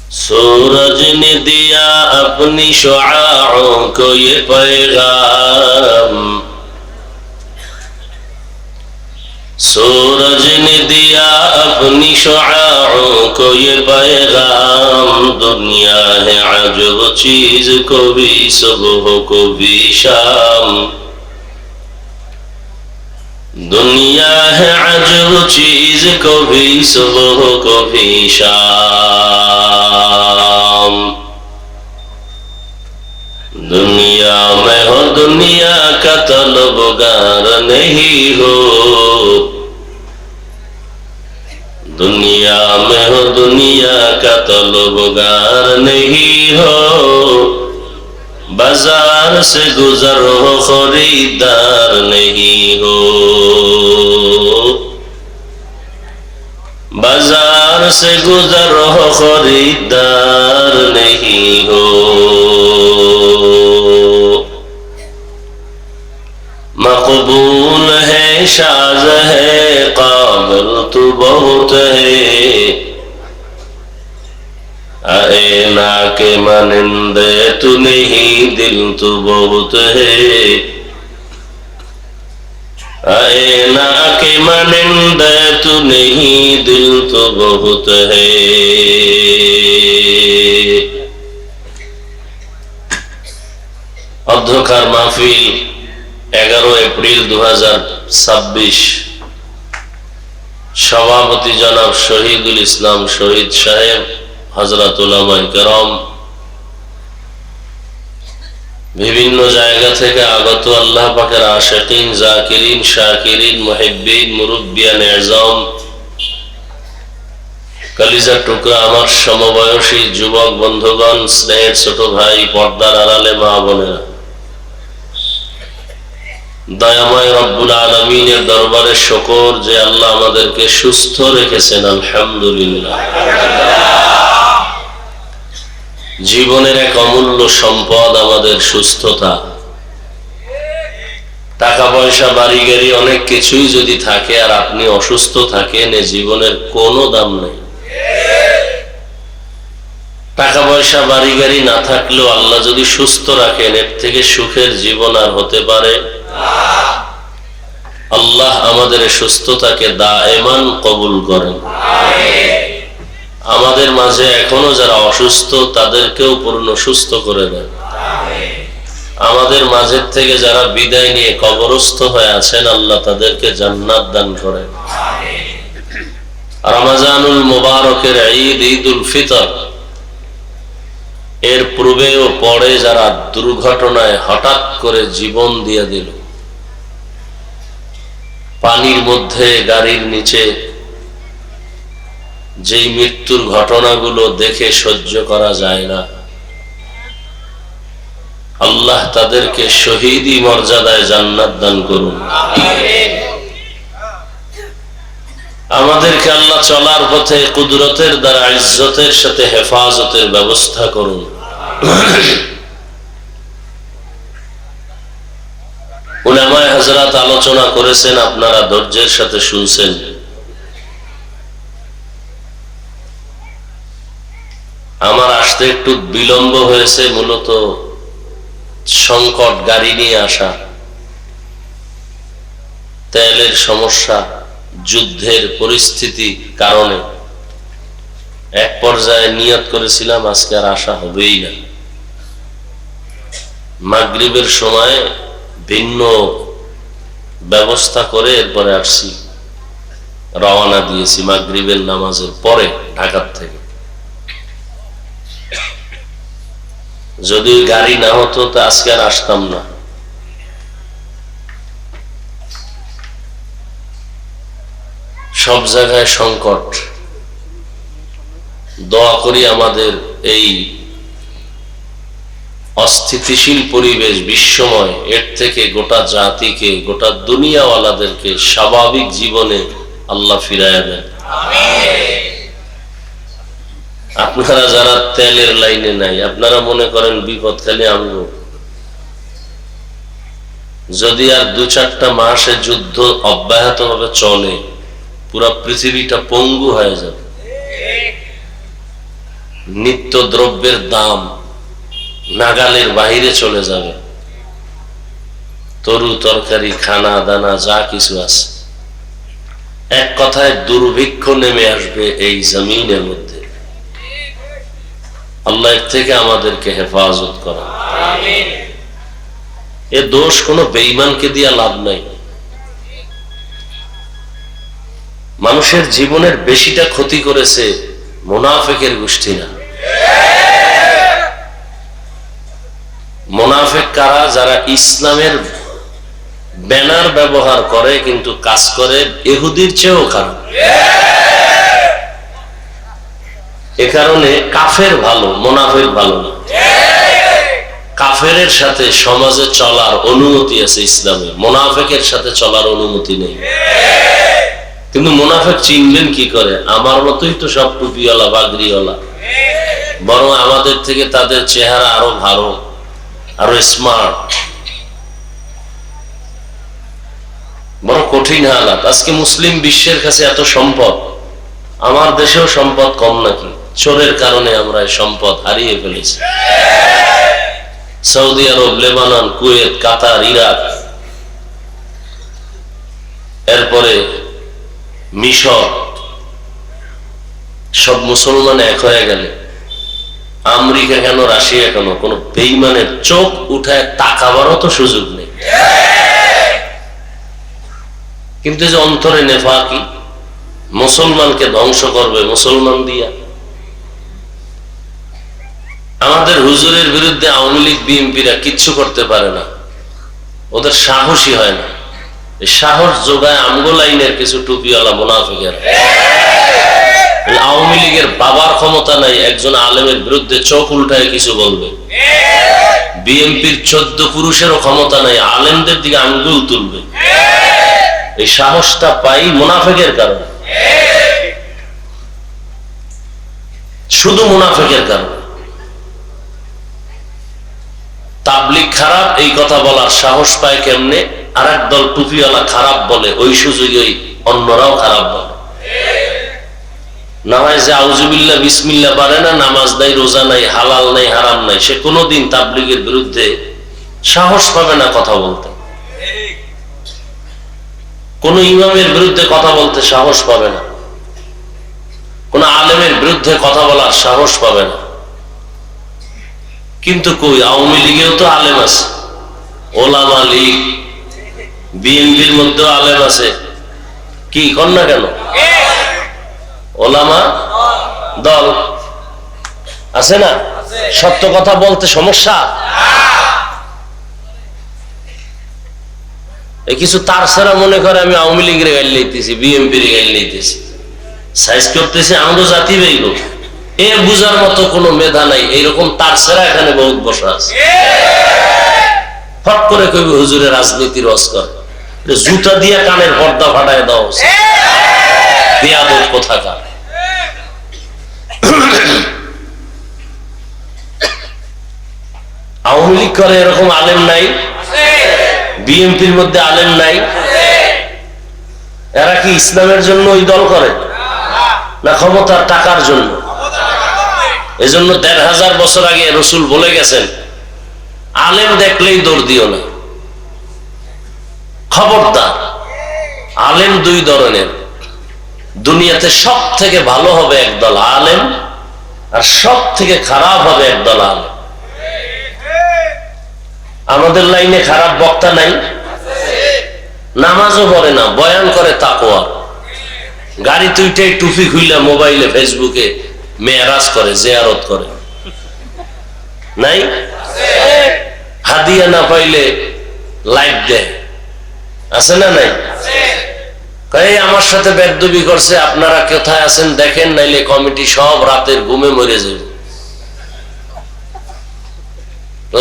सूरज ने दिया अपनी शुआओं को ये पैगाम, सूरज ने दिया अपनी शुआओं को ये पैगाम। दुनिया है अजब चीज, को भी सुबह को भी शाम। दुनिया है अजब चीज, को भी सुबह को भी शाम। दुनिया में हो दुनिया का तलबगार नहीं हो, दुनिया में हो दुनिया का तलबगार नहीं हो। बाजार से गुजर हो खरीदार नहीं हो, बाजार से गुजर हो खरीदार नहीं हो। मकबूल है शाज़ है काबिल तू बहुत है, आईना के मानिंदे तू नहीं दिल तू बहुत है। आईना के मानिंदे तू नहीं दिल तो बहुत है। অধ্যক্ষার মাহফিল 11 এপ্রিল 2026। সভাপতি জনাব শহীদুল ইসলাম শহীদ সাহেব, হযরত উলামায়ে কেরাম, বিভিন্ন জায়গা থেকে আগত আল্লাহ পাকের আশিকিন, জাকিরিন, শাকিরিন, মুহিব্বিন, মুরব্বিয়ান এজম, কলিজার টুকরা আমার সমবয়সী যুবক বন্ধুগণ, স্নেহের ছোট ভাই, পর্দার আড়ালে মা বোনেরা, দয়াময় রব্বুল আলামিনের দরবারে শুকর যে আল্লাহ আমাদেরকে সুস্থ রেখেছেন, আলহামদুলিল্লাহ। জীবনের এক অমূল্য সম্পদ আমাদের সুস্থতা। টাকা পয়সা বাড়ি গাড়ি অনেক কিছুই যদি থাকে আর আপনি অসুস্থ থাকেন, এ জীবনের কোনো দাম নেই। টাকা পয়সা বাড়ি গাড়ি না থাকলেও আল্লাহ যদি সুস্থ রাখেন, এর থেকে সুখের জীবন আর হতে পারে? আল্লাহ আমাদের সুস্থতাকে দায়েমান কবুল করেন। আমাদের মাঝে এখনো যারা অসুস্থ তাদেরকেও পূর্ণ সুস্থ করে দেন। আমাদের মাঝের থেকে যারা বিদায় নিয়ে কবরস্থ হয়ে আছেন, আল্লাহ তাদেরকে জান্নাত দান করেন। রমজানুল মুবারকের ঈদ, ঈদুল ফিতর, এর পূর্বে ও পরে যারা দুর্ঘটনায় হঠাৎ করে জীবন দিয়ে দিল, পানির মধ্যে, গাড়ির নিচে, যেই মৃত্যুর ঘটনাগুলো দেখে সহ্য করা যায় না, আল্লাহ তাদেরকে শহীদি মর্যাদায় জান্নাত দান করুন। আমাদেরকে আল্লাহ চলার পথে কুদরতের দ্বারা ইজ্জতের সাথে হেফাজতের ব্যবস্থা করুন। উলামায়ে হযরত আলোচনা করেছেন, আপনারা ধৈর্যের সাথে শুনছেন। আমার আসতে একটু বিলম্ব হয়েছে, মূলত সংকট, গাড়ি নিয়ে আসা, তেলের সমস্যা, যুদ্ধের পরিস্থিতি কারণে এক পর্যায়ে নিয়ত করেছিলাম আজকে আর আসা হবেই না। মাগরিবের সময় ভিন্ন ব্যবস্থা করে এরপরে আসছি, রওনা দিয়েছি মাগরিবের নামাজের পরে ঢাকার থেকে। যদি গাড়ি না হতো তো আজকে আর আসতাম না। সব জায়গায় সংকট। দোয়া করি আমাদের এই অস্থিতিশীল পরিবেশ, বিশ্বময়, এর থেকে গোটা জাতিকে, গোটা দুনিয়াওয়ালাদেরকে স্বাভাবিক জীবনে আল্লাহ ফিরাইয়া দেন। আপনারা যারা তেলের লাইনে নাই, আপনারা মনে করেন বিপদ খালি আমগো। যদি আর 2-4টা মাসে যুদ্ধ অব্যাহত ভাবে চলে, পুরা পৃথিবীটা পঙ্গু হয়ে যাবে। নিত্য দ্রব্যের দাম নাগালের বাহিরে চলে যাবে। তরু তরকারি, খানা দানা যা কিছু আছে, এক কথায় দুর্ভিক্ষ নেমে আসবে এই জমিনের মধ্যে। আল্লাহ এর থেকে আমাদেরকে হেফাজত করা। এ দোষ কোনো বেঈমানকে দিয়া লাভ নাই। মানুষের জীবনের বেশিটা ক্ষতি করেছে মুনাফিকের গোষ্ঠীরা। মুনাফিক কারা? যারা ইসলামের ব্যানার ব্যবহার করে কিন্তু কাজ করে ইহুদির চেয়েও খারাপ। এ কারণে কাফের ভালো, মুনাফিক ভালো না। কাফেরের সাথে সমাজে চলার অনুমতি আছে ইসলামে, মুনাফিকের সাথে চলার অনুমতি নেই। কিন্তু মুনাফিক চিনবেন কি করে? আমার মতোই তো সব টুপিওয়ালা বাগড়িওয়ালা, বরং আমাদের থেকে তাদের চেহারা আরো ভালো, আরো স্মার্ট। বড় কঠিন হালাত। আজকে মুসলিম বিশ্বের কাছে এত সম্পদ, আমার দেশেও সম্পদ কম নাকি? চোরের কারণে আমরা এই সম্পদ হারিয়ে ফেলেছি। সৌদি আরব, লেবানন, কুয়েত, কাতার, ইরাক, এরপরে মিশর, সব মুসলমান এক হয়ে গেলে আমেরিকা কেন, রাশিয়া কেন, কোন বেঈমানের চোখ উঠায় তাকাবারও তো সুযোগ নেই। কিন্তু যে অন্তরে নেফাকি, মুসলমানকে ধ্বংস করবে মুসলমান দিয়া। আমাদের হুজুরের বিরুদ্ধে আওয়ামী লীগ বিএনপিরা কিচ্ছু করতে পারে না, ওদের সাহসী হয় না। সাহস যোগায় আমগো লাইনের কিছু টুপিওয়ালা মুনাফিকের। আওয়ামী লীগের বাবার ক্ষমতা নাই একজন আলেমের বিরুদ্ধে চোখ উল্টায় কিছু বলবে। বিএনপির 14 পুরুষেরও ক্ষমতা নাই আলেমদের দিকে আঙ্গুল তুলবে। এই সাহসটা পাই মুনাফিকের কারণে, শুধু মুনাফিকের কারণে। তাবলীগ খারাপ এই কথা বলার সাহস পায় কেমনে? আর এক দল টুপিওয়ালা খারাপ বলে, ওই সুযোগে অন্যরাও খারাপ বলে। না হয় যে আউযুবিল্লাহ বিসমিল্লাহ পারে না, নামাজ নাই, রোজা নাই, হালাল নাই, হারাম নাই, সে কোনোদিন তাবলীগের বিরুদ্ধে সাহস পাবে না কথা বলতে। কোন ইমামের বিরুদ্ধে কথা বলতে সাহস পাবে না, কোন আলেমের বিরুদ্ধে কথা বলার সাহস পাবে না। কিন্তু কই, আওয়ামী লীগেও তো আলেম আছে, ওলামা লীগ, বিএনপির মধ্যেও আলেম আছে। কি কর না কেন? ওলামা দল আছে না? সত্য কথা বলতে সমস্যা? কিছু তার ছাড়া মনে করে আমি আওয়ামী লীগের গাইল লইতেছি, বিএনপির গাইল লইতেছি, সাইজ করতেছি আমগো জাতি বেইল। এ বুঝার মতো কোনো মেধা নাই। এইরকম তার ছাড়া এখানে বহুত বসা আছে। ফট করে কইবে হুজুরের রাজনীতি রস করে, জুতা দিয়ে কানের পর্দা ফাটায় দাও। বেয়াদব কোথাকার। আওয়ামী লীগ করে এরকম আলেম নাই? বিএনপির মধ্যে আলেম নাই? এরা কি ইসলামের জন্য ওই দল করে না ক্ষমতার টাকার জন্য? এজন্য ১৫০০ বছর আগে রসুল বলে গেছেন, আলেম দেখলেই দৌড় দিও না। খবরদার, আলেম দুই ধরনের। দুনিয়াতে সব থেকে ভালো হবে একদল আলেম, আর সব থেকে খারাপ হবে একদল আলেম। আমাদের লাইনে খারাপ বক্তা নাই? নামাজও পড়ে না, বয়ান করে তাকওয়া। গাড়ি তুইটাই টুপি খুইলা মোবাইলে ফেসবুকে মেরাজ করে, জিয়ারত করে। নাই? হাদিয়া না পাইলে লাইভ দেয়, আছে না নাই? এই আমার সাথে বেদবি করছে, আপনারা কোথায় আছেন দেখেন, নাইলে কমিটি সব রাতের ঘুমে মরে যাবে।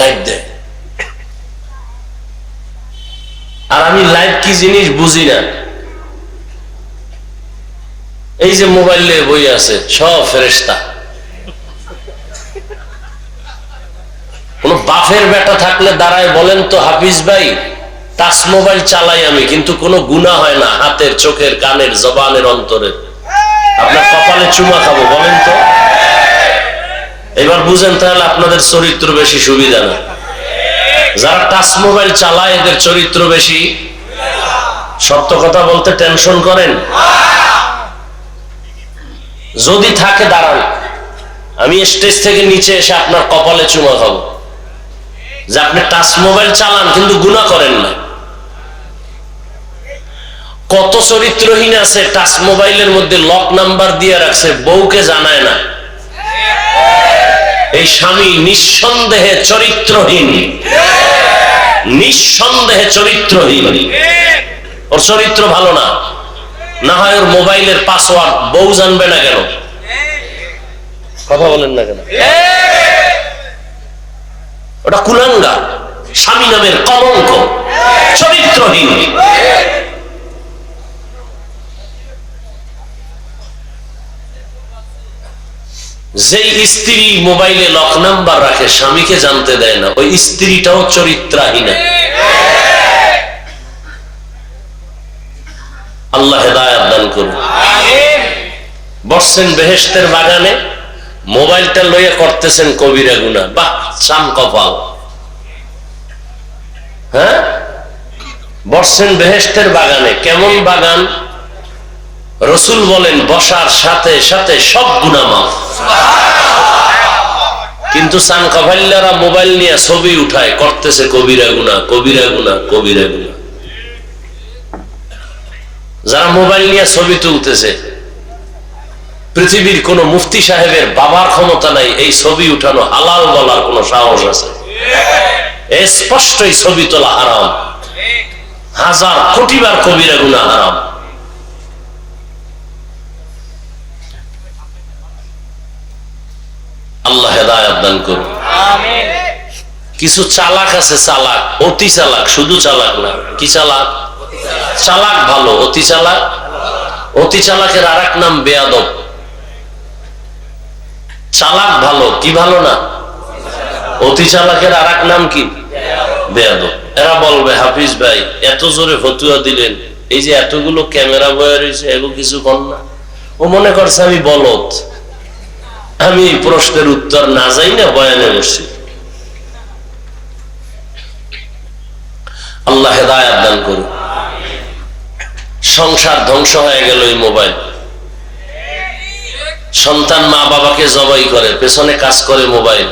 লাইভ দেয়। আর আমি লাইভ কি জিনিস বুঝি না। এই যে মোবাইলে বই আছে সব ফেরেশতা। কোন বাপের বেটা থাকলে দাঁড়ায় বলেন তো, হাফিজ ভাই টাচ মোবাইল চালাই আমি, কিন্তু কোনো গুনাহ হয় না হাতের, চোখের, কানের, জবানের, অন্তরের। আপনার কপালে চুমা খাবো বলেন তো? এবার বুঝেন তাহলে আপনাদের চরিত্র বেশি সুবিধা না। যারা টাচ মোবাইল চালায় এদের চরিত্র বেশি। সত্য কথা বলতে টেনশন করেন? যদি থাকে দাঁড়ান, আমি স্টেজ থেকে নিচে এসে আপনার কপালে চুমা খাবো যে আপনি টাচ মোবাইল চালান কিন্তু গুনাহ করেন না। কত চরিত্রহীন আছে টাচ মোবাইলের মধ্যে লক নাম্বার দিয়ে রাখছে, বউকে জানায় না। এই স্বামী নিঃসন্দেহে চরিত্রহীন, নিঃসন্দেহে চরিত্রহীন। ওর চরিত্র ভালো না, না হয় ওর মোবাইলের পাসওয়ার্ড বউ জানবে না কেন? কথা বলেন না কেন? ওটা কুলাঙ্গার, স্বামী নামের কলঙ্ক, চরিত্রহীন। যেই স্ত্রী মোবাইলে লক নাম্বার রাখে, স্বামীকে জানতে দেয় না, ওই স্ত্রীটাও চরিত্রহীন। আল্লাহ হেদায়েত দান করুন। বসছেন বেহেশতের বাগানে, মোবাইলটা লইয়া করতেছেন কবিরা গুনাহ। বাহ, চাম কপাল। হ্যাঁ, বসছেন বেহেশতের বাগানে। কেমন বাগান? রসুল বলেন বসার সাথে সাথে সব গুনাহ মাফ। কিন্তু চান কপাইল্লারা মোবাইল নিয়ে ছবি উঠায়, করতেছে কবিরা গুনাহ, কবিরা গুনাহ, কবিরা গুনাহ। যারা মোবাইল নিয়ে ছবি তুলতেছে, পৃথিবীর কোন মুফতি সাহেবের বাবার ক্ষমতা নাই এই ছবি উঠানো হালাল বলার কোন সাহস আছে? স্পষ্টই ছবি তোলা হারাম, হাজার কোটিবার কবিরা গুনাহ হারাম। আল্লাহ হেদায়েত দান করুন। কিছু চালাক আছে, চালাক, অতি চালাক, শুধু চালাক না। কি চালাক? চালাক ভালো, অতি চালাক। অতি চালাকের আর এক নাম বেয়াদব। চালাক ভালো, কি ভালো না? অতি চালাকের আর এক নাম কি? বেয়াদব। এরা বলবে হাফিজ ভাই এত জোরে ফতুয়া দিলেন, এই যে এতগুলো ক্যামেরা বয়ে রয়েছে এগুলো কিছু কর না। ও মনে করছে আমি বলদ, আমি প্রশ্নের উত্তর না যাই না বয়ানে বসছি। আল্লাহ হেদায়েত দান করুন। সংসার ধ্বংস হয়ে গেল এই মোবাইল। সন্তান মা বাবাকে জবাই করে, পেছনে কাজ করে মোবাইল।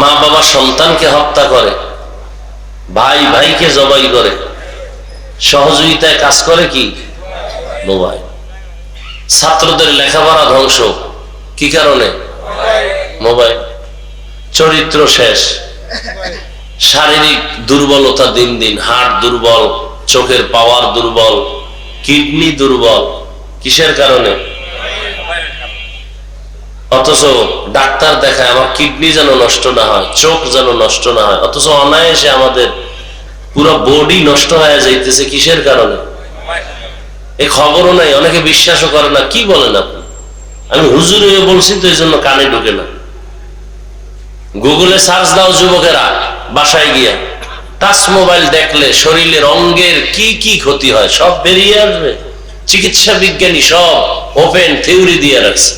মা বাবা সন্তানকে হত্যা করে, ভাই ভাইকে জবাই করে, সহযোগিতায় কাজ করে কি? মোবাইল। ছাত্রদের লেখাপড়া ধ্বংস, কি কারণে? মোবাইল। চরিত্র শেষ, শারীরিক দুর্বলতা দিন দিন, হার্ট দুর্বল, চোখের পাওয়ার দুর্বল, কিডনি দুর্বল। কিসের কারণে? অথচ ডাক্তার দেখায় আমার কিডনি যেন নষ্ট না হয়, চোখ যেন নষ্ট না হয়, অথচ অনায়াসে আমাদের পুরো বডি নষ্ট হয়ে যাইতেছে। কিসের কারণে? এই খবরও নাই, অনেকে বিশ্বাসও করে না। কি বলেন আপনি? আমি হুজুর হয়ে বলছি তো এই জন্য কানে ঢুকে না। গুগলে সার্চ দাও যুবকেরা, বাসায় গিয়া টাচ মোবাইল দেখলে শরীরের অঙ্গের কি কি ক্ষতি হয় সব বেরিয়ে আসবে। চিকিৎসা বিজ্ঞানী সব ওপেন থিওরি দিয়ে রাখছে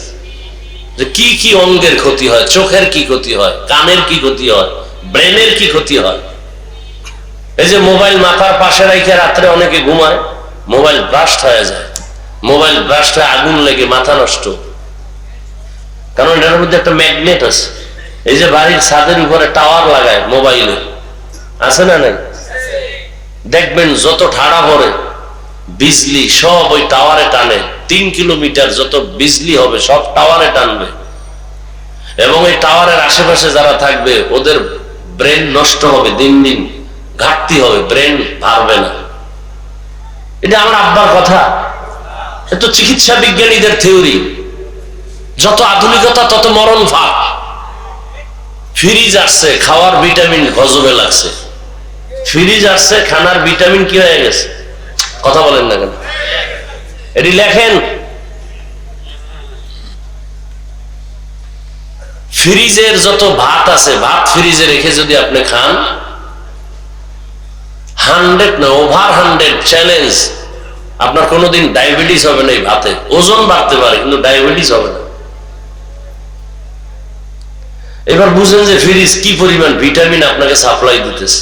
যে কি কি অঙ্গের ক্ষতি হয়, চোখের কি ক্ষতি হয়, কানের কি ক্ষতি হয়, ব্রেনের কি ক্ষতি হয়। এই যে মোবাইল মাথার পাশে রেখে রাত্রে অনেকে ঘুমায়, মোবাইল ব্রাস্ট হয়ে যায়, মোবাইল ব্রাস্ট হয়ে আগুন লেগে মাথা নষ্ট। কারণ এটার মধ্যে একটা ম্যাগনেট আছে। এই যে বাড়ির ছাদের উপরে টাওয়ার লাগায় মোবাইলে, আছে না নাই? দেখবেন যত ঠাড়া পড়ে বিজলি সব ওই টাওয়ারে টানে। 3 কিলোমিটার যত বিজলি হবে সব টাওয়ারে টানবে, এবং এই টাওয়ারের আশেপাশে যারা থাকবে ওদের ব্রেন নষ্ট হবে, দিন দিন ঘাটতি হবে, ব্রেন পারবে না। এটা আমার আব্বার কথা, এত চিকিৎসা বিজ্ঞানীদের থিওরি। যত আধুনিকতা তত মরণ ফাঁক। ফ্রিজ আসছে, খাওয়ার ভিটামিন হজমে লাগছে। ফ্রিজ আসছে, খানার ভিটামিন কি হয়ে গেছে? কথা বলেন না কেন? এটি লেখেন। ফ্রিজের যত ভাত আছে, ভাত ফ্রিজে রেখে যদি আপনি খান, 100 না ওভার 100 চ্যালেঞ্জ, আপনার কোনোদিন ডায়াবেটিস হবে না। এই ভাতে ওজন বাড়তে পারে কিন্তু ডায়াবেটিস হবে না। এবার বুঝেন যে ফ্রিজ কি পরিমাণ ভিটামিন আপনাকে সাপ্লাই দিতেছে।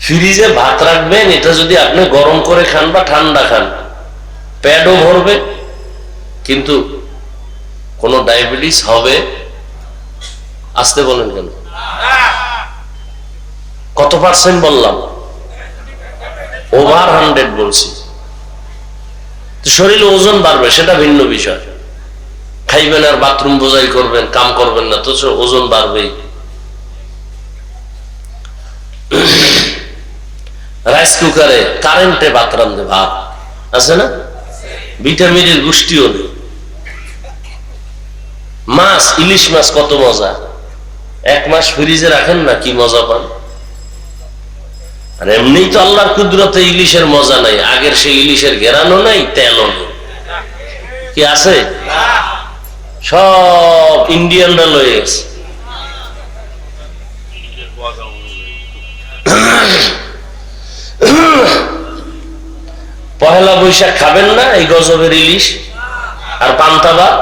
ফ্রিজে ভাত রাখবেন, এটা যদি আপনি গরম করে খান বা ঠান্ডা খান, পেটও ভরবে, কিন্তু কোন ডায়াবেটিস হবে? আসতে বলেন কেন? কত পার্সেন্ট বললাম? ওভার 100 বলছি। শরীরে ওজন বাড়বে সেটা ভিন্ন বিষয়। খাইবেন আর বাথরুম বোঝাই করবেন, কাম করবেন না, তো ওজন বাড়বেই। রাইস কুকারে কারেন্টে ভাত রান্ধে, ভাত আছে না, ভিটামিনের গোষ্ঠীও নেই। মাছ, ইলিশ মাছ কত মজা, 1 মাস ফ্রিজে রাখেন না, কি মজা পান। আর এমনি তো আল্লাহর কুদরতে ইলিশের মজা নাই, আগের সেই ইলিশের ঘেরানো নাই, তেলও নেই, কি আছে? সব ইন্ডিয়ানরা লয়ে গেছে। পহেলা বৈশাখ খাবেন না এই গজবের ইলিশ আর পান্তা ভাত?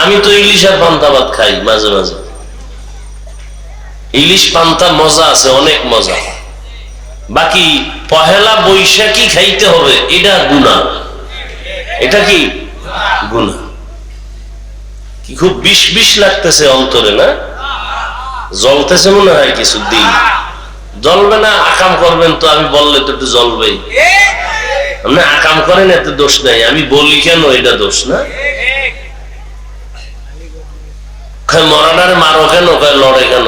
আমি তো ইলিশ আর পান্তা ভাত খাই মাঝে মাঝে। ইলিশ পান্তা মজা আছে, অনেক মজা। বাকি পহেলা বৈশাখী খাইতে হবে, এটা গুনাহ। এটা কি গুনাহ? কি খুব বিষ বিষ লাগতেছে অন্তরে, না জ্বলতেছে মনে হয় কিছু দিন। জ্বলবে না, আকাম করবেন তো, আমি বললে তো একটু জ্বলবেই। আপনি আকাম করেন, এত দোষ নাই, আমি বলি কেন এটা দোষ না? মরানারে মারো কেন, লড়ে কেন?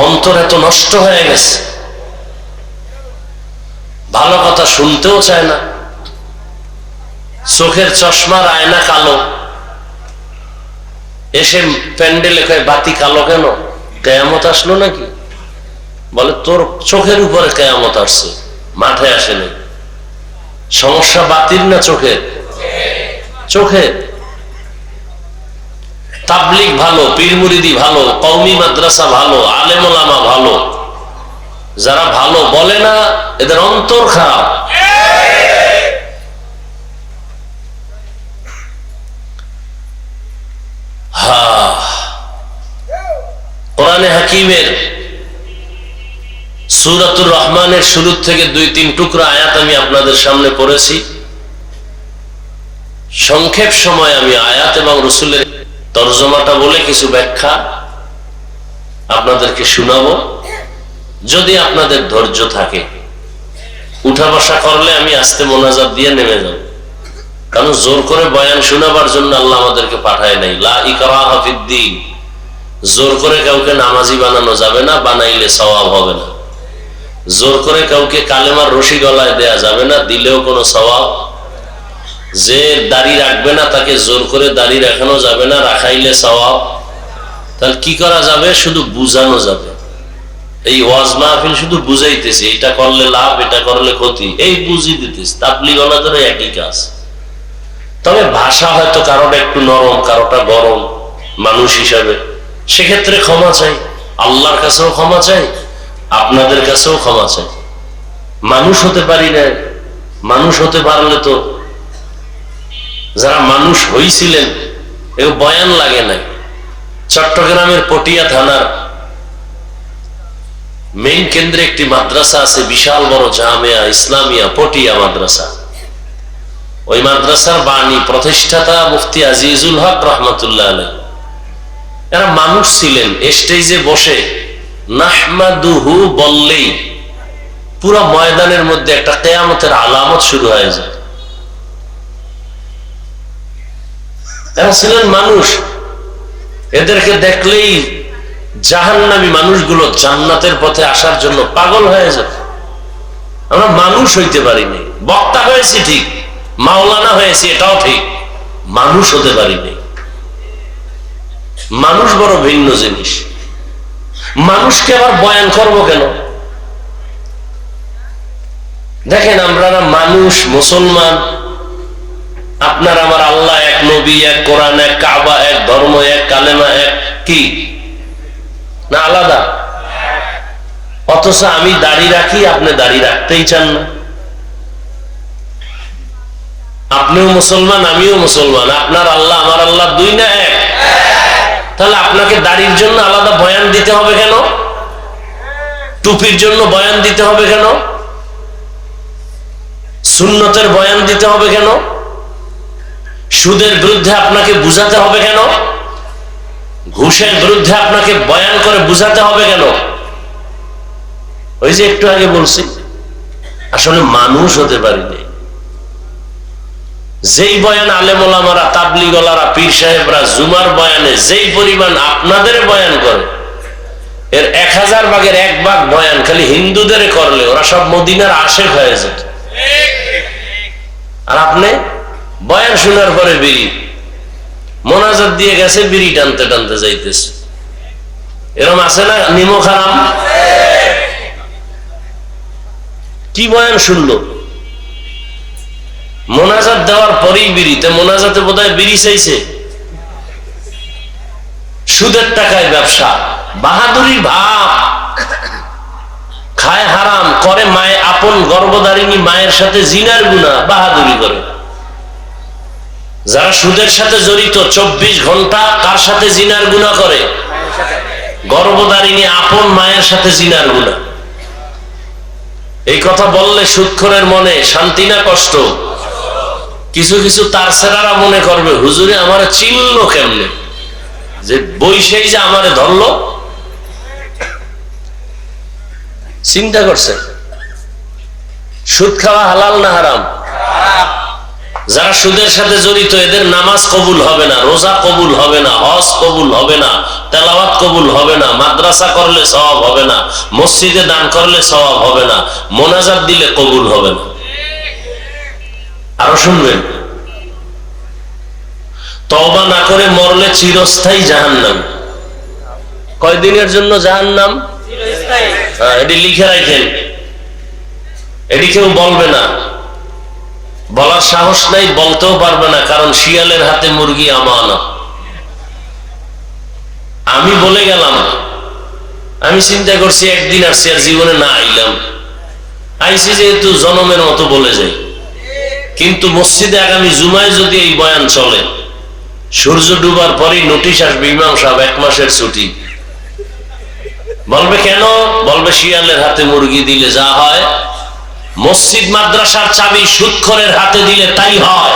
অন্তর এত নষ্ট হয়ে গেছে, ভালো কথা শুনতেও চায় না। চোখের চশমার আয়না কালো, এসে প্যান্ডেলে কয় বাতি কালো কেন, কেয়ামত আসলো নাকি? বলে তোর চোখের উপরে কেয়ামত আসছে, মাঠে আসে নাই। সমস্যা বাতির না চোখের? চোখের। তাবলিগ ভালো, পীর মুরিদি ভালো, কওমি মাদ্রাসা ভালো, আলেম ওলামা ভালো, যারা ভালো বলে না এদের অন্তর খারাপ। কোরআনে হাকিমের সূরাতুর রহমানের শুরু থেকে 2-3 টুকরা আয়াত আমি আপনাদের সামনে পড়েছি। সংক্ষেপ সময় আমি আয়াত এবং রাসূলের তরজমাটা বলে কিছু ব্যাখ্যা আপনাদেরকে শোনাবো। যদি আপনাদের ধৈর্য থাকে, উঠা বসা করলে আমি আস্তে মোনাজাত দিয়ে নেমে যাব, কারণ জোর করে বয়ান শোনাবার জন্য আল্লাহ আমাদেরকে পাঠায় নাই। লা ইকরাহা ফিদ্দীন, জোর করে কাউকে নামাজি বানানো যাবে না, বানাইলে সওয়াব হবে না। জোর করে কাউকে কালেমার রশি গলায় দেয়া যাবে না, দিলেও কোনো সওয়াব। যে দাড়ি রাখবে না তাকে জোর করে দাড়ি রাখানো যাবে না, রাখাইলে সওয়াব। তাহলে কি করা যাবে? শুধু বুঝানো যাবে। এই ওয়াজ মাহফিল শুধু বুঝাইতেছি, এটা করলে লাভ, এটা করলে ক্ষতি, এই বুঝিয়ে দিতেছি। তাবলীগ ওয়ালাদের একই কাজ। তবে ভাষা হয়তো কারোটা একটু নরম, কারোটা গরম, মানুষ হিসাবে সেক্ষেত্রে ক্ষমা চাই, আল্লাহর কাছেও ক্ষমা চাই, আপনাদের কাছেও ক্ষমা চাই। মানুষ হতে পারি না, মানুষ হতে পারলে তো যারা মানুষ হইছিলেন এও বয়ান লাগে নাই। চট্টগ্রামের পটিয়া থানার মেইন কেন্দ্রে একটি মাদ্রাসা আছে, বিশাল বড় জামিয়া ইসলামিয়া পটিয়া মাদ্রাসা। ওই মাদ্রাসার বাণী প্রতিষ্ঠাতা মুফতি আজিজুল হক রহমাতুল্লাহ আলাইহি, এরা মানুষ ছিলেন। স্টেজে বসে নাহমাদুহু বললেই পুরো ময়দানের মধ্যে একটা কিয়ামতের আলামত শুরু হয়ে যায়। এরা ছিলেন মানুষ, এদেরকে দেখলেই জাহান্নামী মানুষগুলো জান্নাতের পথে আসার জন্য পাগল হয়ে যায়। আমরা মানুষ হইতে পারিনি, বক্তা হয়েছি ঠিক, মাওলানা হয়েছি এটাও ঠিক, মানুষ হতে পারিনি। মানুষ বড় ভিন্ন জিনিস। মানুষকে আবার বয়ান করবো কেন? দেখেন, আমরা মানুষ, মুসলমান, আপনার আমার আল্লাহ এক, নবী এক, কোরআন এক, কাবা এক, ধর্ম এক, কালেমা এক, কি না আলাদা? অথচ আমি দাড়ি রাখি, আপনি দাড়ি রাখতেই চান না। আপনিও মুসলমান, আমিও মুসলমান। আপনার আল্লাহ আমার আল্লাহ দুই না এক? তাহলে আপনাকে দাড়ির জন্য আলাদা বয়ান দিতে হবে কেন? টুপির জন্য বয়ান দিতে হবে কেন? সুন্নতের বয়ান দিতে হবে কেন? সুদের বিরুদ্ধে আপনাকে বুঝাতে হবে কেন? ঘুষের বিরুদ্ধে আপনাকে বয়ান করে বুঝাতে হবে কেন? ওই যে একটু আগে বলছি, আসলে মানুষ হতে পারিনি। যেই বয়ান আলেম ওলামারা, তাবলীগ ওয়ালারা, পীর সাহেবরা জুমার বয়ানে যেই পরিমাণ আপনাদের বয়ান করে, এর 1000 ভাগের 1 ভাগ বয়ান খালি হিন্দুদের করলে ওরা সব মদিনার আশেক হয়ে যেত। আর আপনি বয়ান শোনার পরে বিড়ি মোনাজাত দিয়ে গেছে, বিড়ি টানতে টানতে যাইতেছে। এরকম আছে না? নিমক হারাম। কি বয়ান শুনলো? মোনাজাত দেওয়ার পরেই বিড়িতে, মোনাজাতে বোধহয় বিড়ি চাইছে। সুদের টাকায় ব্যবসা, বাহাদুরির ভাব, খায় হারাম, করে মায়ে আপন গর্ভধারিণী মায়ের সাথে জিনার গুনাহ, বাহাদুরি করে। যারা সুদের সাথে জড়িত 24 ঘন্টা কার সাথে জিনার গুনাহ করে? গর্ভধারিণী আপন মায়ের সাথে জিনার গুনাহ। এই কথা বললে সুদখোরের মনে শান্তি না কষ্ট? কিছু কিছু তার সেরারা মনে করবে, হুজুরে আমারে চিনলো কেমনে, যে বৈশেই যে আমারে ধরলো। চিন্তা করছে সুদ খাওয়া হালাল না হারাম? যারা সুদের সাথে জড়িত এদের নামাজ কবুল হবে না, রোজা কবুল হবে না, হজ কবুল হবে না, তেলাওয়াত কবুল হবে না, মাদ্রাসা করলে সওয়াব হবে না, মসজিদে দান করলে সওয়াব হবে না, মোনাজাত দিলে কবুল হবে না। আরো শুনবেন, তওবা না করে মরলে চিরস্থায়ী জাহান্নাম। কয়দিনের জন্য জাহান্নাম? এটি লিখে রাখেন, এটি কেউ বলবে না, বলার সাহস নাই, বলতেও পারবে না, কারণ শিয়ালের হাতে মুরগি আমানত। আমি বলে গেলাম, আমি চিন্তা করছি একদিন আসছি আর জীবনে না আইলাম, আইসি যেহেতু জনমের মতো বলে যাই। কিন্তু মসজিদে আগামী জুমায় যদি এই বয়ান চলে, সূর্য ডুবার পরেই নোটিশ আসবে, ইমাম সাহেব 1 মাসের ছুটি। বলবে কেন? বলবে শিয়ালের হাতে মুরগি দিলে যা হয়, মসজিদ মাদ্রাসার চাবি সুদখোরের হাতে দিলে তাই হয়।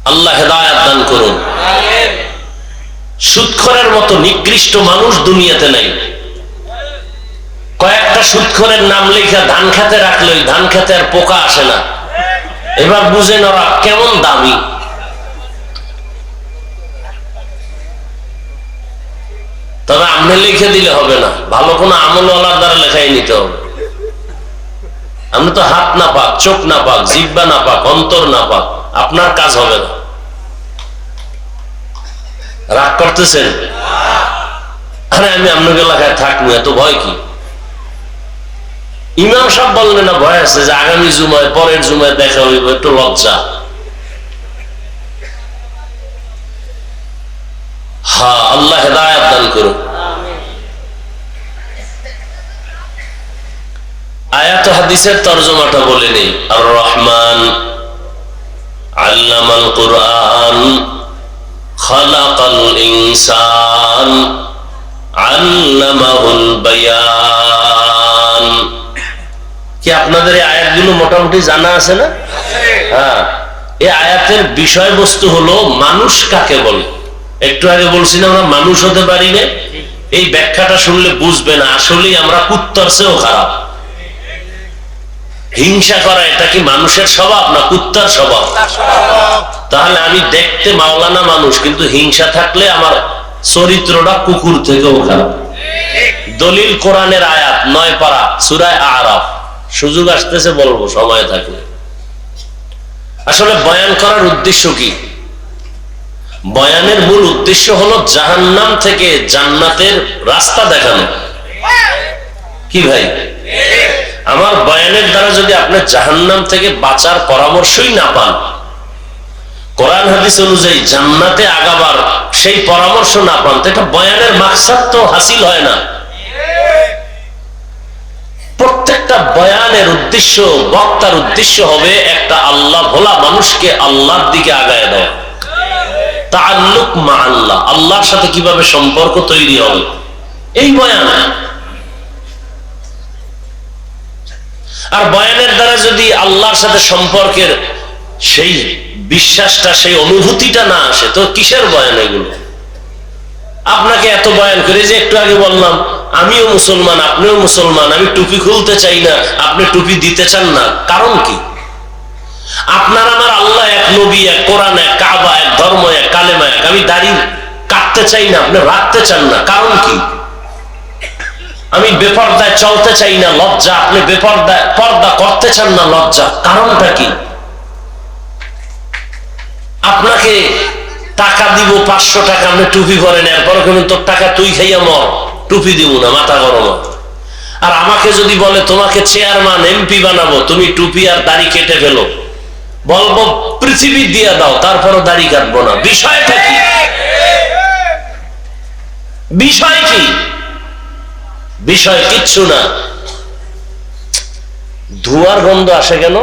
আল্লাহ হেদায়েত দান করুন। সুদখোরের মতো নিকৃষ্ট মানুষ দুনিয়াতে নাই। কয়েকটা সুদখোরের নাম লেখা ধান খেতে রাখলে ওই ধান খেতে আর পোকা আসে না। এবার বুঝেন ওরা কেমন দামি। তবে আপনি লিখে দিলে হবে না, ভালো কোনো আমলওয়ালার দ্বারা লেখাই নিতে হবে। আপনি তো হাত না পাক, চোখ না পাক, জিহ্বা না পাক, অন্তর না পাক, আপনার কাজ হবে না। রাগ করতেছেন? আরে আমি আপনার এলাকায় থাকবো, এত ভয় কি? ইমাম সাহেব বললেন না ভয় আছে যে আগামী জুমায়, পরের জুমায় দেখা হইব, একটু লজ্জা। হ্যাঁ, আল্লাহ হেদায়েত দান করুন। আয়াত হাদিসের তরজমাটা বলে নেই। আর রহমান আল্লামাল কুরআন খালাকাল ইনসান আল্লামাহুল বায়ান। কি আপনাদের এই আয়াতগুলো মোটামুটি জানা আছে না? হ্যাঁ, এই আয়াতের বিষয়বস্তু হলো মানুষ কাকে বলে। একটু আগে বলছি না আমরা মানুষ হতে পারি না। এই ব্যাখ্যাটা শুনলে বুঝবে না আসলেই আমরা কুত্তার চেয়েও খারাপ। হিংসা করা এটা কি মানুষের স্বভাব না কুত্তার স্বভাব? তাহলে আমি দেখতে মাওলানা মানুষ, কিন্তু হিংসা থাকলে আমার চরিত্রটা কুকুর থেকেও খারাপ। দলিল কোরআনের আয়াত 9 পারা সূরা আরাফ। সুযোগ আসতেছে বলবো, সময় থাকলে। আসলে বয়ান করার উদ্দেশ্য কি? বয়ানের মূল উদ্দেশ্য হলো জাহান্নাম থেকে জান্নাতের রাস্তা দেখানো। কি ভাই? আমার বয়ানের দ্বারা যদি আপনি জাহান্নাম থেকে বাঁচার পরামর্শই না পান, কোরআন হাদিস অনুযায়ী জান্নাতে আগাবার সেই পরামর্শ না পান, তো এটা বয়ানের মাকসাদ তো হাসিল হয় না। প্রত্যেকটা প্রত্যেকটা বয়ানের উদ্দেশ্য, বক্তার উদ্দেশ্য হবে একটা আল্লাহ ভোলা মানুষকে আল্লাহর দিকে আগায় দেওয়া, তাআল্লুক মা আল্লাহ, আল্লাহর সাথে কিভাবে সম্পর্ক তৈরি হবে, এই বয়ান। আর বয়ানের দ্বারা যদি আল্লাহর সাথে সম্পর্কের সেই বিশ্বাসটা, সেই অনুভূতিটা না আসে, তো কিসের বয়ান এগুলো? আপনাকে এত বয়ান করে, যে একটু আগে বললাম আমিও মুসলমান, আপনিও মুসলমান, আমি টুপি খুলতে চাই না, আপনি টুপি দিতে চান না, কারণ কি? আপনার আমার আল্লাহ এক, নবী এক, কোরআন এক, কাবা এক, ধর্ম এক, কালেমা এক, আমি দাড়ি কাটতে চাই না, আপনি রাখতে চান না, কারণ কি? আমি বেপরদায় চলতে চাই না, লজ্জা, আপনি বেপরদায় পর্দা করতে চান না, লজ্জা, কারণটা কি? আপনাকে টাকা দিব 500 টাকা, আপনি টুপি পরেন, এরপর কেমন তোর টাকা তুই খাইয়া মর, টুপি দিব না, মাথা গরম। আর আমাকে যদি বলে তোমাকে চেয়ারম্যান এমপি বানাবো, তুমি টুপি আর দাড়ি কেটে ফেলো, বলবো পৃথিবী দিয়ে দাও, তারপরও দাড়ি কাটবো না। বিষয়টা কি? বিষয় কি? বিষয় কিচ্ছু না। ধোঁয়ার গন্ধ আসে কেন?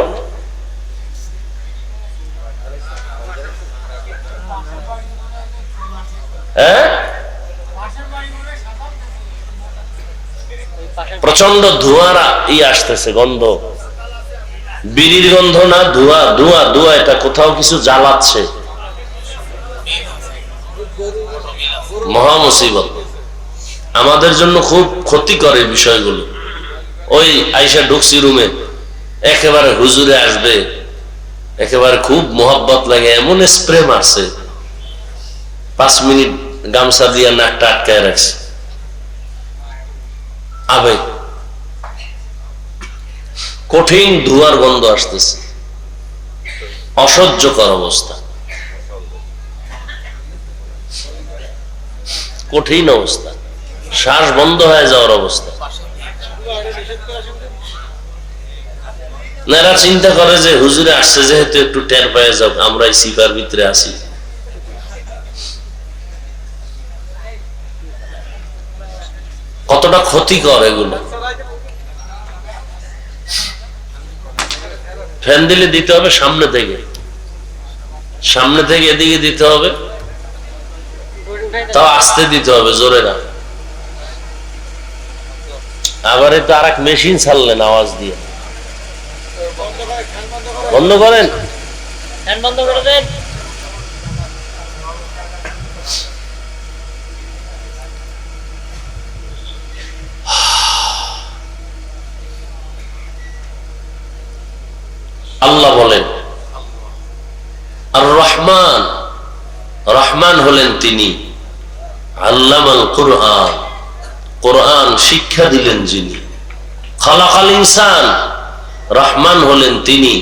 প্রচন্ড ধোঁয়ারা আসতেছে, গন্ধ, বিড়ির গন্ধ না, ধোঁয়া, ধোঁয়া, ধোঁয়া, এটা কোথাও কিছু জ্বালাচ্ছে, মহা মুসিবত, আমাদের জন্য খুব ক্ষতিকর এই বিষয়গুলো। ওই আইসা ঢুকছি রুমে, একেবারে হুজুরে আসবে, একেবারে খুব মোহাব্বত লাগে, এমন স্প্রে মারছে, 5 মিনিট গামছা দিয়ে নাকটা আটকায় রাখছে, আবেগ, কঠিন ধোঁয়ার গন্ধ আসতেছে, অসহ্যকর অবস্থা, কঠিন অবস্থা, শ্বাস বন্ধ হয়ে যাওয়ার অবস্থা। এরা চিন্তা করে যে হুজুরে আসছে যেহেতু একটু টের পেয়ে যাও, আমরা এই সিপার ভিতরে আছি। কতটা ক্ষতিকর এগুলো। ফ্যান দিলে দিতে হবে সামনে থেকে, সামনে থেকে এদিকে দিতে হবে, তাও আস্তে দিতে হবে, জোরে না। আবার তো আর এক মেশিন ছাড়লেন আওয়াজ দিয়ে, বন্ধ করেন, ফ্যান বন্ধ করে দেন। আল্লাহ বলেন আর রহমান, রহমান হলেন তিনি, আল্লামাল কুরআন, কোরআন শিক্ষা দিলেন যিনি, খালাকাল ইনসান, রহমান হলেন তিনি,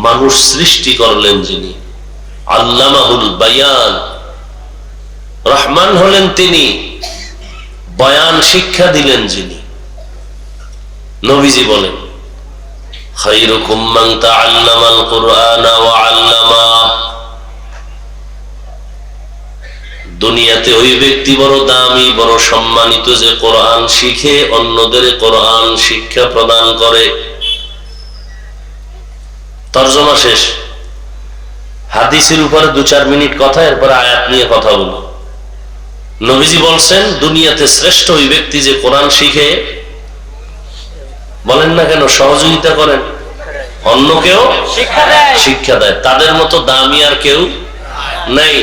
মানুষ সৃষ্টি করলেন যিনি, আল্লামাহুল বায়ান, রহমান হলেন তিনি, বয়ান শিক্ষা দিলেন যিনি। নবীজি বলেন খায়রুকুম মান তাআল্লামাল কুরআনা ওয়া আল্লামা, দুনিয়াতে ওই ব্যক্তি বড় দামি, বড় সম্মানিত যে কোরআন শিখে অন্যদের কোরআন শিক্ষা প্রদান করে। তরজমা শেষ। হাদিসের উপরে 2-4 মিনিট কথা, এরপরে আয়াত নিয়ে কথা বলবো। নবীজি বলছেন দুনিয়াতে শ্রেষ্ঠ ওই ব্যক্তি যে কোরআন শিখে, বলেন না কেন, সহযোগিতা করেন, অন্যকেও শিক্ষা দেয়, তাদের মতো দামি আর কেউ নাই।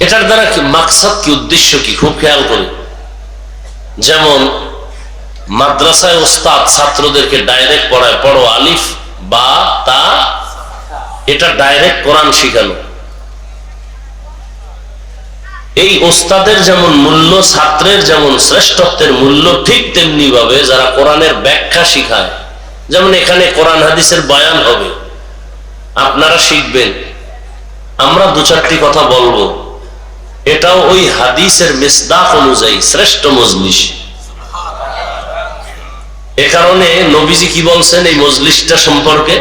এটার দ্বারা কি মাকসাদ, কি উদ্দেশ্য, কি খুব খেয়াল করি। যেমন মাদ্রাসায় ওস্তাদ ছাত্রদেরকে ডাইরেক্ট পড়ায়, পড়ো আলিফ বা তা, এটা ডাইরেক্ট কোরআন শিখানো। এই ওস্তাদের যেমন মূল্য, ছাত্রের যেমন শ্রেষ্ঠত্বের মূল্য, ঠিক তেমনি ভাবে যারা কোরআনের ব্যাখ্যা শিখায়, যেমন এখানে কোরআন হাদিসের বয়ান হবে, আপনারা শিখবেন, আমরা 2-4টি কথা বলবো, এটাও ওই হাদিসের মিসদাক অনুযায়ী শ্রেষ্ঠ মজলিস। এ কারণে নবীজি কি বলছেন এই মজলিসটা সম্পর্কে?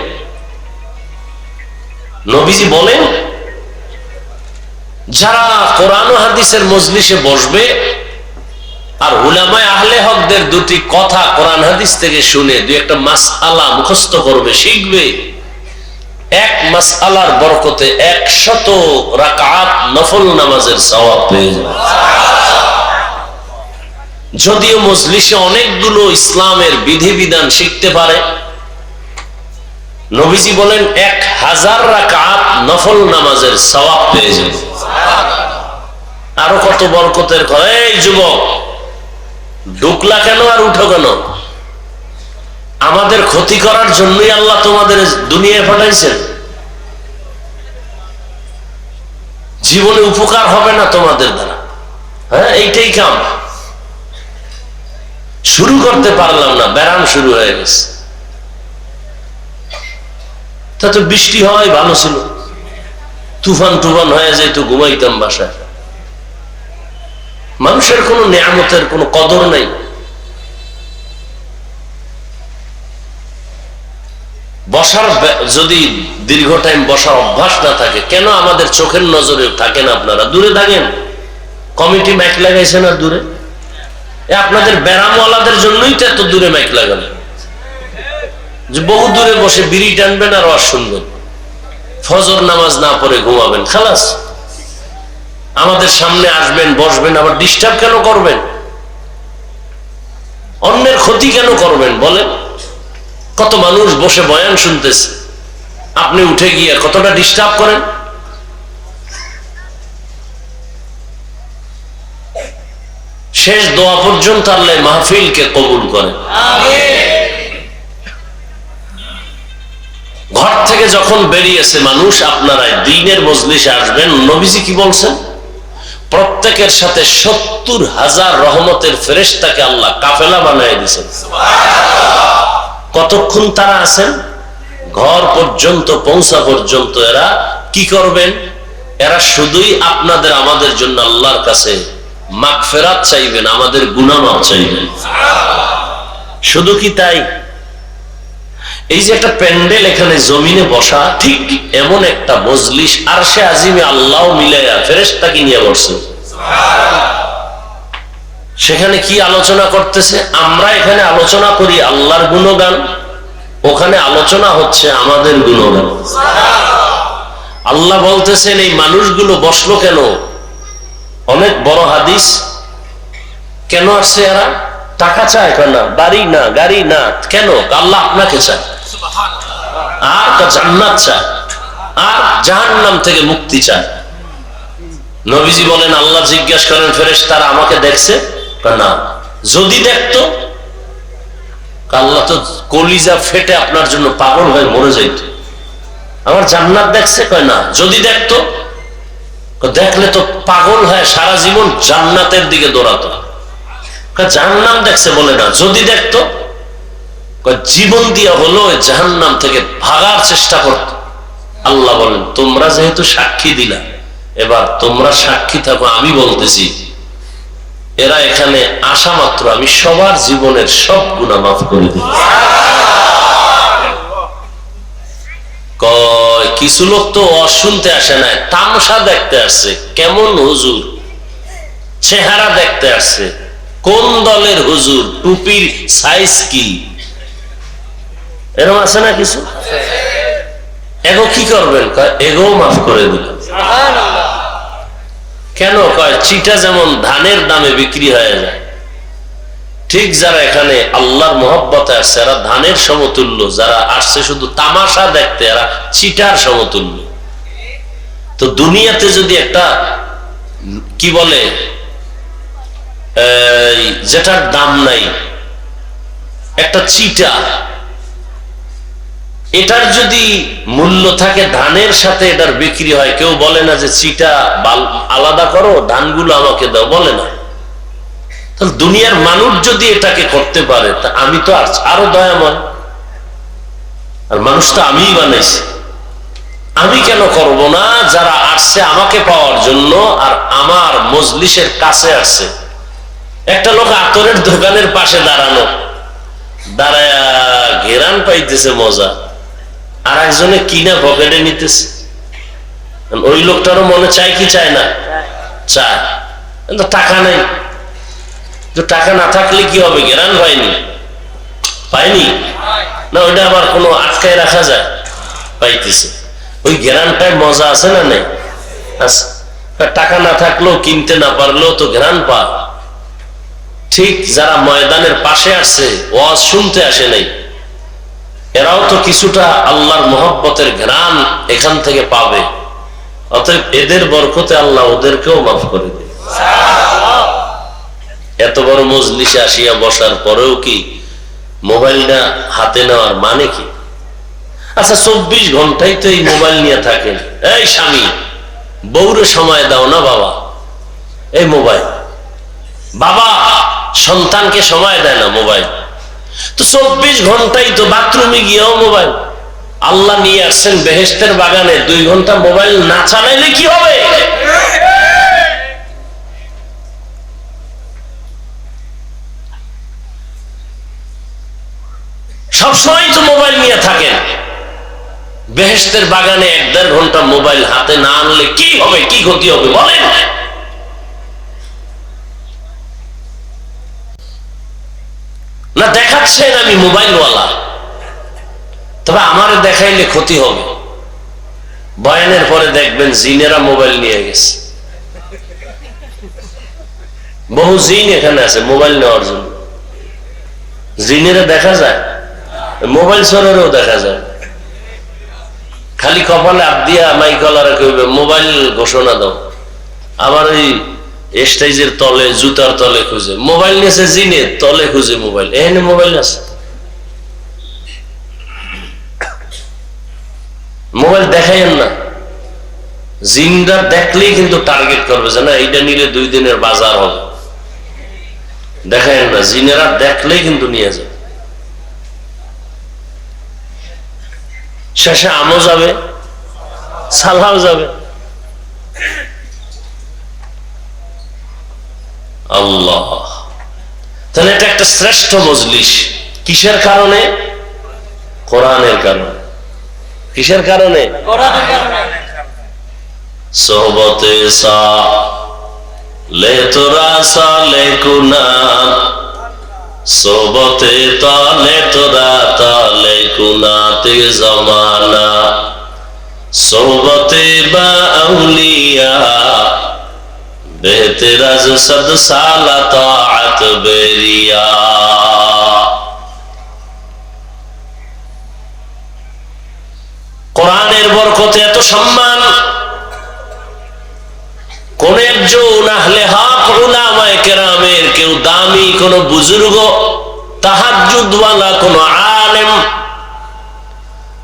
নবীজি বলেন যারা কোরআন ও হাদিসের মজলিসে বসবে আর উলামায়ে আহলে হকদের দুটি কথা কোরআন হাদিস থেকে শুনে দুই একটা মাসআলা মুখস্থ করবে, শিখবে। এক মাসআলার বরকতে 100 রাকাত নফল নামাজের সওয়াব পেয়ে যাবে। যদিও মজলিসে অনেকগুলো ইসলামের বিধিবিধান শিখতে পারে, নবীজি বলেন 1000 রাকাত নফল নামাজের সওয়াব পেয়ে যাবে। আরো কত বরকতের কথা। এই যুবক, ঢুকলা কেন আর উঠো কেন? আমাদের ক্ষতি করার জন্যই আল্লাহ তোমাদের দুনিয়ায় পাঠাইছেন। জীবনে উপকার হবে না তোমাদের দ্বারা। হ্যাঁ, এইটাই কাম। শুরু করতে পারলাম না, ব্যারাম শুরু হয়ে গেছে। তা তো বৃষ্টি হওয়াই ভালো ছিল, তুফান টুফান হয়ে যায় তো ঘুমাইতাম বাসায়। মানুষের কোন নিয়ামতের কোন কদর নাই। বসার যদি দীর্ঘ টাইম বসার অভ্যাস না থাকে, কেন আমাদের চোখের নজরে থাকেন? আপনারা দূরে থাকেন, কমিটি মাইক লাগাইছে না দূরে? আপনাদের ব্যারামওয়ালাদের জন্যই তো এত দূরে মাইক লাগানো, যে বহু দূরে বসে বিড়ি টানবেন আর ওয়াজ শুনবেন, ফজর নামাজ না পড়ে ঘুমাবেন, খালাস। আমাদের সামনে আসবেন, বসবেন, আবার ডিস্টার্ব কেন করবেন? অন্যের ক্ষতি কেন করবেন বলেন? কত মানুষ বসে বয়ান শুনতেছে, আপনি উঠে গিয়ে কতটা ডিস্টার্ব করেন। শেষ দোয়া পর্যন্ত আল্লাহ মাহফিলকে কবুল করেন। ঘর থেকে যখন বেরিয়েছে মানুষ, আপনারা দ্বীনের মজলিসে আসবেন, নবীজি কি বলছেন? প্রত্যেকের সাথে 70,000 রহমতের ফেরেশতাকে আল্লাহ কাফেলা বানিয়ে দিয়েছেন। কতক্ষণ তারা আছেন? ঘর পর্যন্ত পৌঁছা পর্যন্ত। এরা কি করবেন? এরা শুধুই আপনাদের আমাদের জন্য আল্লাহর কাছে মাগফিরাত চাইবেন, আমাদের গুনাহ মাফ চাইবেন। শুধু কি তাই? এই যে একটা প্যান্ডেল এখানে জমিনে বসা, ঠিক এমন একটা মজলিস আরশে আজিমে আল্লাহ মিলাইয়া ফেরেশতাকে নিয়ে বসছে। সেখানে কি আলোচনা করতেছে? আমরা এখানে আলোচনা করি আল্লাহর গুণগান, ওখানে আলোচনা হচ্ছে আমাদের গুণগান। আল্লাহ বলতেছেন এই মানুষগুলো বসলো কেন? অনেক বড় হাদিস। কেন আসছে এরা? টাকা চায় কেন? বাড়ি না, গাড়ি না, কেন? আল্লাহ আপনাকে চায়, আর জান্নাত চায়, আর জাহান্নাম থেকে মুক্তি চায়। নবীজি বলেন, আল্লাহ জিজ্ঞাসা করেন ফেরেশতারা আমাকে দেখছে? না। যদি দেখতো, আল্লাহ তো কলিজা ফেটে আপনার জন্য পাগল হয়ে মরে যাইত। আমার জান্নাত দেখছে? কয় না। যদি দেখতো? দেখলে তো পাগল হয়ে সারা জীবন জান্নাতের দিকে দৌড়াতো। জাহান্নাম দেখছে বলে না। যদি দেখতো, জীবন দিয়া হলো জাহান্নাম থেকে ভাগার চেষ্টা করত। আল্লাহ বলেন, তোমরা যেহেতু সাক্ষী দিলা, এবার তোমরা সাক্ষী থাকো, আমি বলতেছি এরা এখানে আসা মাত্র আমি সবার জীবনের সব গুনাহ মাফ করে দিই। কিছু লোক তো অশুনতে আসে না, তামাশা দেখতে আসছে। কেমন হুজুর, চেহারা দেখতে আসছে, কোন দলের হুজুর, টুপির সাইজ কি, এরকম আছে না কিছু? এগো কি করবেন? এগো মাফ করে দিল। কেন? কয় চিটা যেমন ধানের দামে বিক্রি হয়ে যায়, ঠিক যারা এখানে আল্লাহর মহব্বতে আসছে এরা ধানের সমতুল্য, যারা আসছে শুধু তামাশা দেখতে এরা চিটার সমতুল্য। তো দুনিয়াতে যদি একটা কি বলে যেটার দাম নাই, একটা চিটা, এটার যদি মূল্য থাকে ধানের সাথে এটার বিক্রি হয়, কেউ বলে না যে চিটা আলাদা করো, ধানগুলো আমাকে দাও, বলে না। তাহলে দুনিয়ার মানুষ যদি এটাকে করতে পারে, তা আমি তো আরো দয়াময়। আর মানুষ তো আমিই বানাইছি, আমি কেন করব না? যারা আসছে আমাকে পাওয়ার জন্য আর আমার মজলিসের কাছে আসছে। একটা লোক আতরের দোকানের পাশে দাঁড়ানো, দাঁড়ায় ঘেরান পাইতেছে মজা, আর একজনে কিনা পকেটে নিতেছে। ওই লোকটারও মনে চায় কি চায় না? চায়, কিন্তু টাকা নেই। তো টাকা না থাকলে কি হবে? গ্যারান পাইনি না, ওইটা আবার কোনো আটকায় রাখা যায়? পাইতেছে। ওই গ্যারানটায় মজা আছে না নেই? আছে। টাকা না থাকলেও, কিনতে না পারলেও তো গ্যারান পা। ঠিক যারা ময়দানের পাশে আসছে, ওয়াজ শুনতে আসে নাই, এরাও তো কিছুটা আল্লাহর মহব্বতের ঘ্রাণ এখান থেকে পাবে। অতএব এদের বরকতে আল্লাহ ওদেরকেও মাফ করে দেবে। এত বড় মজলিসে আসিয়া বসার পরেও কি মোবাইলটা হাতে নেওয়ার মানে কি? আচ্ছা, 24 ঘন্টাই তো এই মোবাইল নিয়ে থাকেন। এই স্বামী, বউরে সময় দাও না বাবা, এই মোবাইল। বাবা সন্তানকে সময় দেয় না, মোবাইল। তো 24 ঘন্টাই তো বাথরুমে গিয়েও মোবাইল। আল্লাহ নিয়ে আসছেন বেহেশতের বাগানে, 2 ঘন্টা মোবাইল না চালাইলে কি হবে? সবসময় তো মোবাইল নিয়ে থাকেন। বেহেশতের বাগানে 1-1.5 ঘন্টা মোবাইল হাতে না আনলে কি হবে? কি ক্ষতি হবে বলেন? না দেখাচ্ছেন আমি মোবাইলওয়ালা, তবে আমারে দেখাইলে ক্ষতি হবে। বয়ানের পরে দেখবেন জিনেরা মোবাইল নিয়ে গেছে। বহু জিন এখানে আছে মোবাইল নেওয়ার জন্য। জিনেরা দেখা যায়, মোবাইল চোরেরও দেখা যায়। খালি কপালে হাত দিয়া মাইকলারে কইবে মোবাইল ঘোষণা দাও। আবার ওই স্টেজের তলে, জুতার তলে খুঁজে মোবাইল নিয়েছে, জিনে তলে খুঁজে মোবাইল, এখানে মোবাইল আছে। মোবাইল দেখাইয়েন না। জিনরা দেখলেই কিন্তু টার্গেট করবে যে না, এইটা নিলে 2 দিনের বাজার হবে। দেখাইয়েন না, জিনেরা দেখলেই কিন্তু নিয়ে যাবে। শেষে আমও যাবে, সালাও যাবে। আল্লাহ, তাহলে এটা একটা শ্রেষ্ঠ মজলিস। কিসের কারণে? কোরআনের কারণে। কিসের কারণে? কোরআনের কারণে। সোহবতে সালে তোরা সালে কুনা, সোহবতে তালে তোরা তালে কুনাতে জমানা, সোহবতে বা আউলিয়া বেহতেরাজ সদ সালা তাআত বেরিয়া। কোরআনের বরকতে এত সম্মান। কোন একজন আহলে হক উলামায়ে কেরামের কেউ দামি কোন বুজুর্গ, তাহাজ্জুদওয়ালা কোন আলেম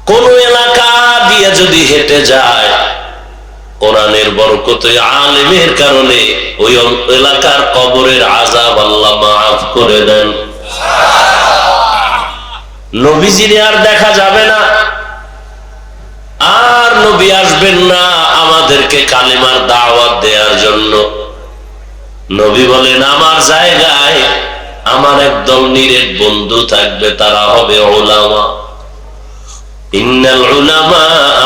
কোন এলাকা দিয়ে যদি হেঁটে যায়, কোরআনের বরকতে আলেমের কারণে ওই এলাকার কবরের আযাব আল্লাহ মাফ করে দেন। নবীজির আর দেখা যাবে না, আর নবী আসবেন না আমাদেরকে কালিমার দাওয়াত দেওয়ার জন্য। নবী বলেন, আমার জায়গায় আমার একদল নিরেট বন্ধু থাকবে, তারা হবে উলামা। ইন্নাল উলামা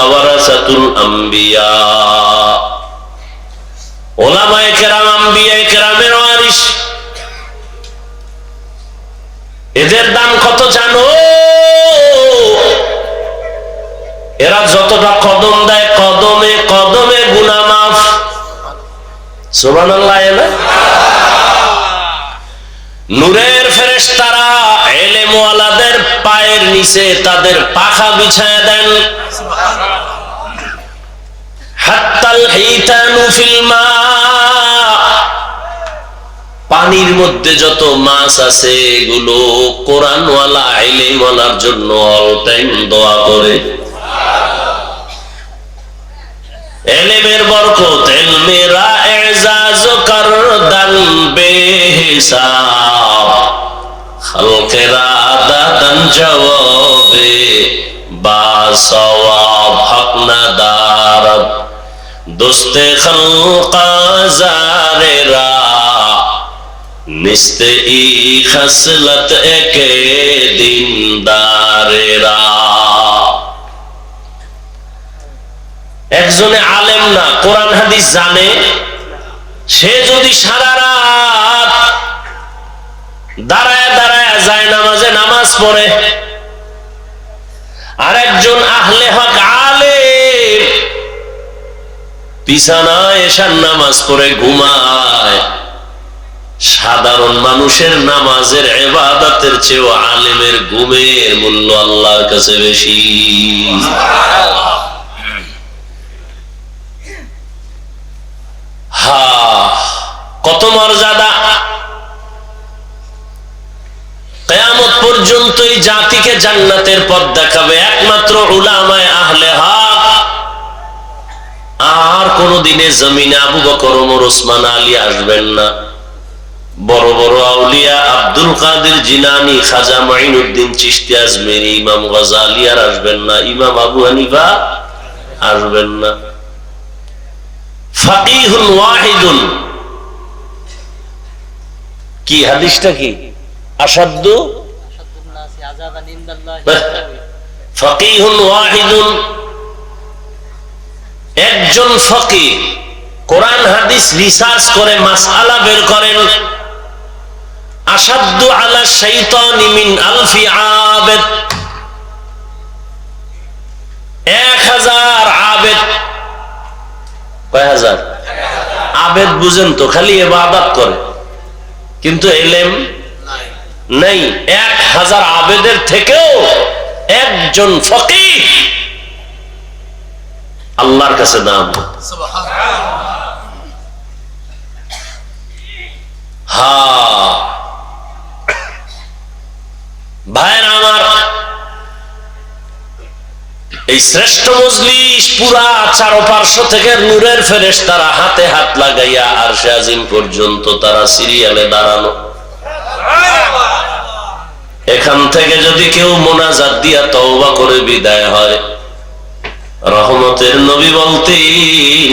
ওয়ারাসাতুল আম্বিয়া। উলামায়ে কেরাম আম্বিয়ায়ে কেরামের ওয়ারিস। এদের দাম কত জানো? এরা যতটা কদম দেয়, কদমে কদমে গুনাহ মাফ। সুবহানাল্লাহ। নূরের ফেরেশতারা ইলম ওয়ালাদের পায়ের নিচে তাদের পাখা বিছায় দেন। হাত্তাল হিতানু ফিল মা, পানির মধ্যে যত মাছ আছে এগুলো কোরআনওয়ালা ইলমওয়ালার জন্য অল টাইম দোয়া করে। ইলমের বরকত, ইলমেরা ইজাজ করদান বেহিসাব, খালকেরা দাদান জওয়াবে বা সওয়াব, হক না দারদ দোস্তে খালকা জারেরা, নিস্তে ই খসলত একে দিনদারেরা। একজনে আলেম না, কোরআন হাদিস জানে, সে যদি সারা রাত দাঁড়ায় দাঁড়ায় যায় নামাজে নামাজ পড়ে। আরেকজন আহলে হক আলেম বিছানায় এশার নামাজ পড়ে ঘুমায়। সাধারণ মানুষের নামাজের ইবাদতের চেয়ে আলেমের ঘুমের মূল্য আল্লাহর কাছে বেশি। কত মর্যাদা! কিয়ামত পর্যন্ত এই জাতিকে জান্নাতের পথ দেখাবে একমাত্র উলামায়ে আহলে হক। আর কোনদিনে জমিনে আবু বকর, ওমর, ওসমান, আলী আসবেন না। বড় বড় আউলিয়া আব্দুল কাদের জিলানী, খাজা মুঈনুদ্দিন চিশতি আজমেরি, ইমাম গাযালি আর আসবেন না। ইমাম আবু হানিফা আসবেন না। ফাকিহুন ওয়াহিদুন, কি হাদিসটা কি? আসাদ্দু ফাকিহুন ওয়াহিদুন, একজন ফকিহ কোরআন হাদিস রিসার্চ করে মাসআলা বের করেন। আসাদ্দু আলা শাইতানি মিন আলফি আবেদ, 1000 আবেদ। কয় হাজার আবেদ? বুঝেন তো, খালি ইবাদত করে কিন্তু ইলম নাই। 1000 আবেদের থেকেও একজন ফকিহ আল্লাহর কাছে দাম। ভাইয়ের আমার, এই শ্রেষ্ঠ মজলিস পুরা চারপার্শ্ব থেকে নূরের ফেরেশতারা হাতে হাত লাগাইয়া আরশে আজিম পর্যন্ত তারা সিরিয়ালে দাঁড়ানো। এখান থেকে যদি কেউ মোনাজাত দিয়া তওবা করে বিদায় হয়, রহমতের নবী বলতেন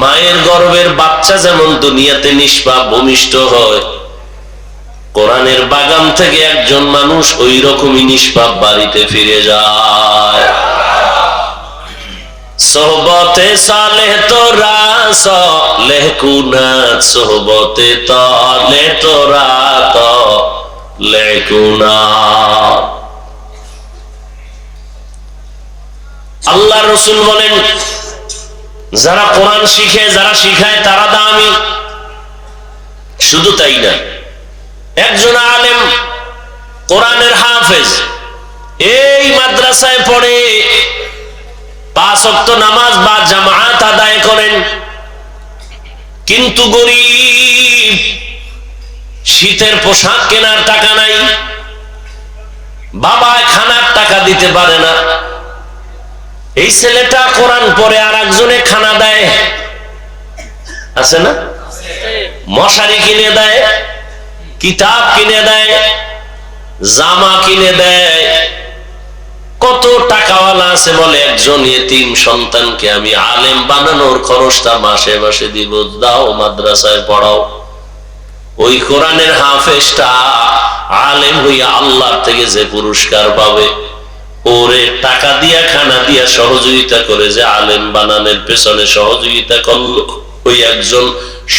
মায়ের গর্ভের বাচ্চা যেমন দুনিয়াতে নিষ্পাপ ভূমিষ্ঠ হয়, কোরআনের বাগান থেকে একজন মানুষ ওই রকমই নিষ্পাপ বাড়িতে ফিরে যায়। সোহবতে সালেহ তোরা সালেহ কুনাত, সোহবতে তালে তোরা তালে কুনাত। আল্লাহ রসুল বলেন যারা কোরআন শিখে, যারা শিখায় তারা দামি। শুধু তাই না, একজন আলেম কোরআনের হাফেজ এই মাদ্রাসায় পড়ে 5 ওয়াক্ত নামাজ বা জামাত আদায় করেন, কিন্তু গরিব, শীতের পোশাক কেনার টাকা নাই, বাবা খানার টাকা দিতে পারে না। এই ছেলেটা কোরআন পড়ে আর একজনে খানা দেয়, আছে না? মশারি কিনে দেয়, কিতাব কিনে দেয়, জামা কিনে দেয়। কত টাকাওয়ালা আছে বলে একজন ইতিম সন্তানকে আমি আলেম বানানোর খরচটা মাসে মাসে দিব, দাও মাদ্রাসায় পড়াও। ওই কোরআনের হাফেজটা আলেম হইয়া আল্লাহর থেকে যে পুরস্কার পাবে, ওরে টাকা দিয়া খানা দিয়া সহযোগিতা করে যে আলেম বানানোর পেছনে সহযোগিতা করলো, ওই একজন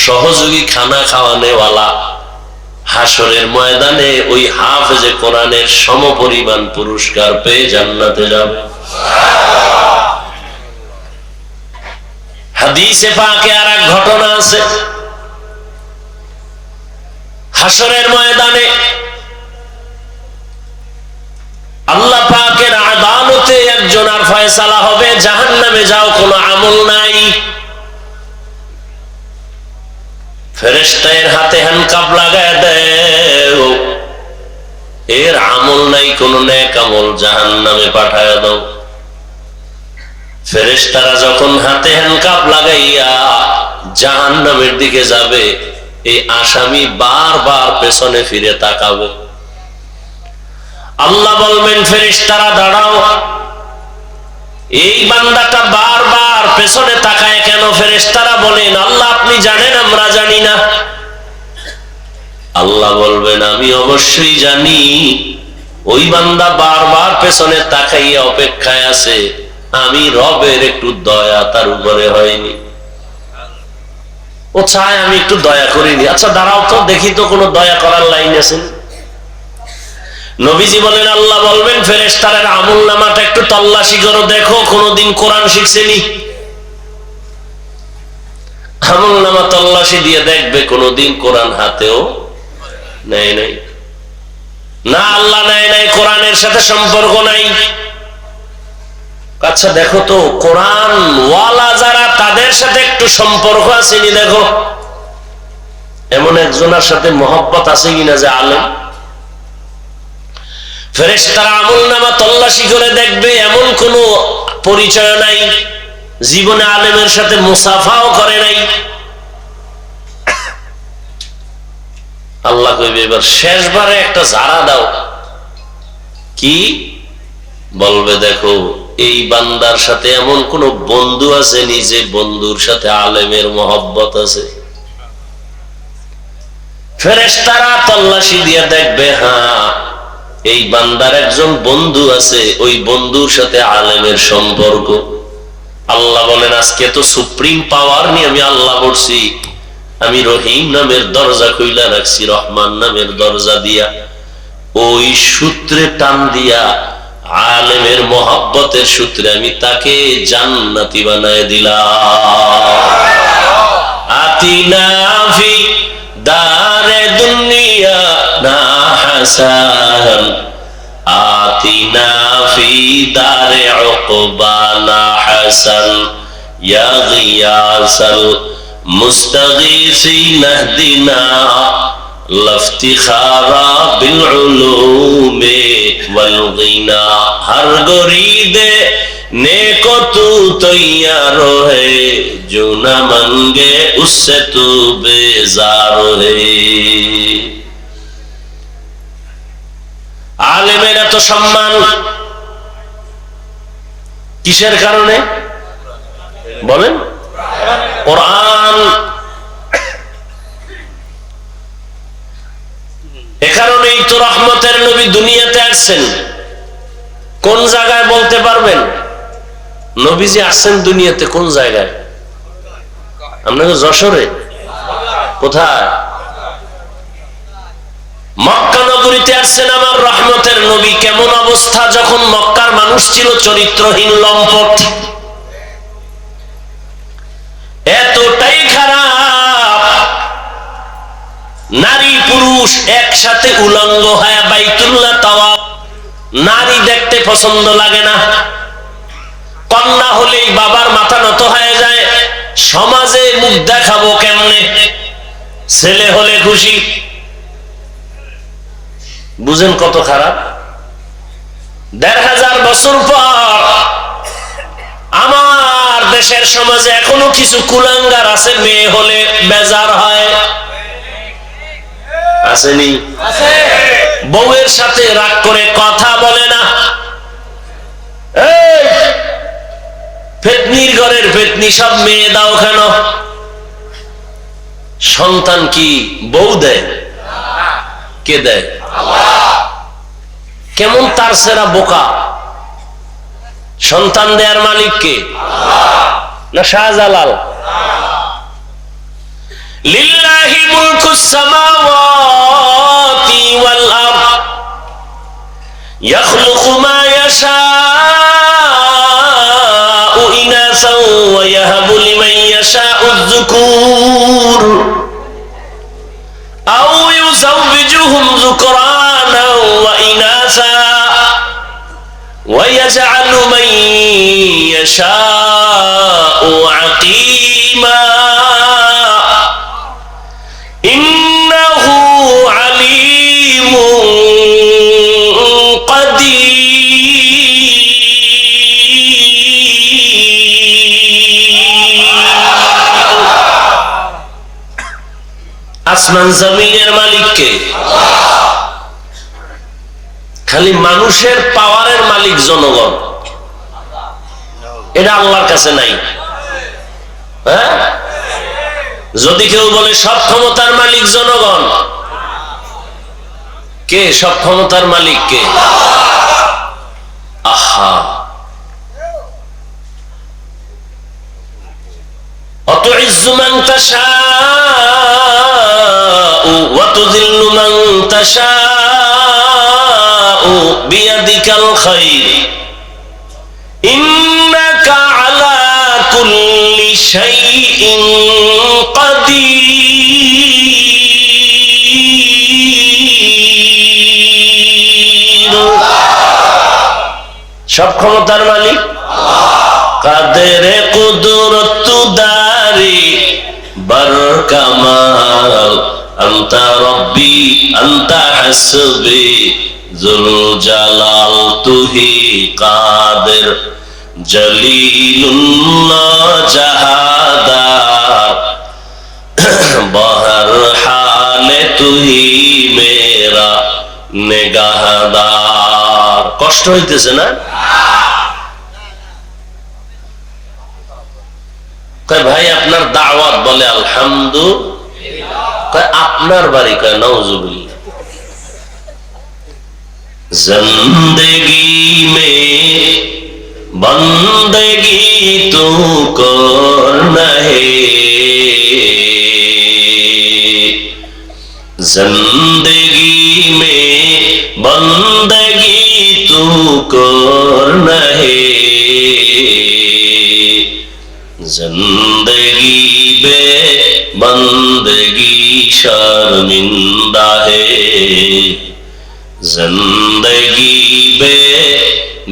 সহযোগী খানা খাওয়ানেওয়ালা হাসরের ময়দানে ওই হাফেজে কোরআনের সমপরিমাণ পুরস্কার পেয়ে জান্নাতে যাবে। হাদিসে পাকে আর এক ঘটনা আছে, হাসরের ময়দানে আল্লাহ পাকের আদালতে একজনের ফয়সালা হবে, জাহান্নামে যাও, কোনো আমল নাই। ফেরেশতার হাতে হ্যান্ডকাপ লাগায় দেও, এর আমল নাই, কোন নেক আমল, জাহান্নামে পাঠায় দাও। ফেরেশতারা যখন হাতে হ্যান্ডকাপ লাগাইয়া জাহান্নামের দিকে যাবে, এই আসামি বারবার পেছনে ফিরে তাকাবে। আল্লাহ বলবেন ফেরেশতারা দাঁড়াও, এই বান্দাটা বারবার পেছনে তাকায় কেন? ফেরেশতারা বলেন আল্লাহ আপনি জানেন, আমরা জানি না। আল্লাহ বলবেন আমি অবশ্যই জানি, ওই বান্দা বারবার পেছনে তাকাইয়া অপেক্ষায় আছে, আমি রবের একটু দয়া তার উপরে হয়নি। ও চায় আমি একটু দয়া করিনি, আচ্ছা দাঁড়াও তো দেখি তো কোনো দয়া করার লাইন আছে। নবীজি বলেন, আল্লাহ বলবেন ফেরেশতাদের আমলনামাটা একটু তল্লাশি করো, দেখো কোনদিন কোরআন শিখছেনি। আমলনামা তল্লাশি দিয়ে দেখবে কোনদিন কোরআন হাতেও নেয় নাই। না, আল্লাহ নেয় নাই, কোরআনের সাথে সম্পর্ক নাই। আচ্ছা দেখো তো কোরআন ওয়ালা যারা, তাদের সাথে একটু সম্পর্ক আসেনি দেখো, এমন একজনের সাথে মহব্বত আছে কিনা যে আলেম। ফেরেশতারা আমলনামা তল্লাশি করে দেখবে এমন কোন পরিচয় নাই, জীবনে আলেমের সাথে মুসাফাও করে নাই। আল্লাহ কইবে এবার শেষবারে একটা ঝাড়া দাও। কি বলবে? দেখো এই বান্দার সাথে এমন কোন বন্ধু আছে নিজে বন্ধুর সাথে আলেমের মহব্বত আছে। ফেরেশতারা তল্লাশি দিয়ে দেখবে, হ্যাঁ এই বান্দার একজন বন্ধু আছে, ওই বন্ধুর সাথে আলেমের সম্পর্ক। আল্লাহ বলেন আজকে তো সুপ্রিম পাওয়ার নিয়ে আমি আল্লাহ বলছি, আমি রহিম নামের দরজা খুইলা রাখছি, রহমান নামের দরজা দিয়া ওই সূত্রে টান দিয়া আলেমের মহব্বতের সূত্রে আমি তাকে জান্নাতি বানায় দিলাম। আতিনা ফি দারে দুনিয়া না হাসান, আতিনা ফি দারে উকবা না হাসান, ইয়া গিয়াসাল মুস্তাগীসিন ইহদিনা লফতিখারা বিল উলুমে ওয়াল গিনা। হর গরিদে नेको तू तैयार है, जो न मंगे उससे तू बेजार है। आलेमेर एत सम्मान किसेर कारणे बोलेन? कुरान। ए कारणेई तो रहमतेर नबी दुनियाते आसेन। কোন জায়গায় বলতে পারবেন? নবীজি আসছেন দুনিয়াতে কোন জায়গায়? আপনাকে যশোরে? কোথায়? মক্কা নগরীতে আসছেন আমার রহমতের নবী। কেমন অবস্থা যখন মক্কার মানুষ ছিল চরিত্রহীন, লম্পট, এতটাই খারাপ, নারী পুরুষ একসাথে উলঙ্গ হয়ে বাইতুল্লাহ তাওয়াফ, নারী দেখতে পছন্দ লাগে না। কন্যা হলেই বাবার মাথা নত হয়ে যায়, সমাজে মুখ দেখাবো কেমনে, ছেলে হলে খুশি। বুঝেন কত খারাপ। ১৫০০ বছর পর আমার দেশের সমাজে এখনো কিছু কুলাঙ্গার আছে, মেয়ে হলে বেজার হয়। আসেনি? বউয়ের সাথে রাগ করে কথা বলে না। ফেতনির ঘরের ফেতনি সব মেয়ে দাও কেন? সন্তান কি বউ দেয়? কে দেয়? কেমন তার সেরা বোকা। সন্তান দেয়ার মালিক কে? না শাহজালাল? লিল্লাহি মুলকুস সামাওয়াতি ওয়াল আরদ ইয়াখলুকু মা ইয়াশাউ ইনাসা ওয়া ইয়াহাবু লিমান ইয়াশাউ যুকুর আও ইউযাওবিজুহুম যুকরানা ওয়া ইনাসা ওয়া ইয়াজআলু মান ইয়াশাউ আকিমা ইন্নাহু আলিমুন আসমান জমিনের মালিক কে? খালি মানুষের পাওয়ারের মালিক জনগণ, এটা আল্লাহর কাছে নাই। হ্যাঁ, যদি কেউ বলে সব ক্ষমতার মালিক জনগণ, কে সব ক্ষমতার মালিক? কে? আহা, وتعز من تشاء وتذل من تشاء بيدك الخير إنك على كل شيء قدير সব ক্ষমতার মালিক কাদের কুদরত দারি বার কামাল আনতা রব্বি আনতা হাসবি জুল জালাল তুহি কাদের জলিলুল্লাহ জাহাদার বহর হালে তুহি মেরা নিগাহদার। কষ্ট হইতেছে না? ভাই আপনার দাওয়াত বলে আলহামদুলিল্লাহ, আপনার বাড়ি কয় নাউজুবিল্লাহ। জিন্দেগি মে বন্দেগি তু করনা হে, जिंदगी में बंदगी तू करना है, जिंदगी बे बंदगी शर्मिंदा है, जिंदगी बे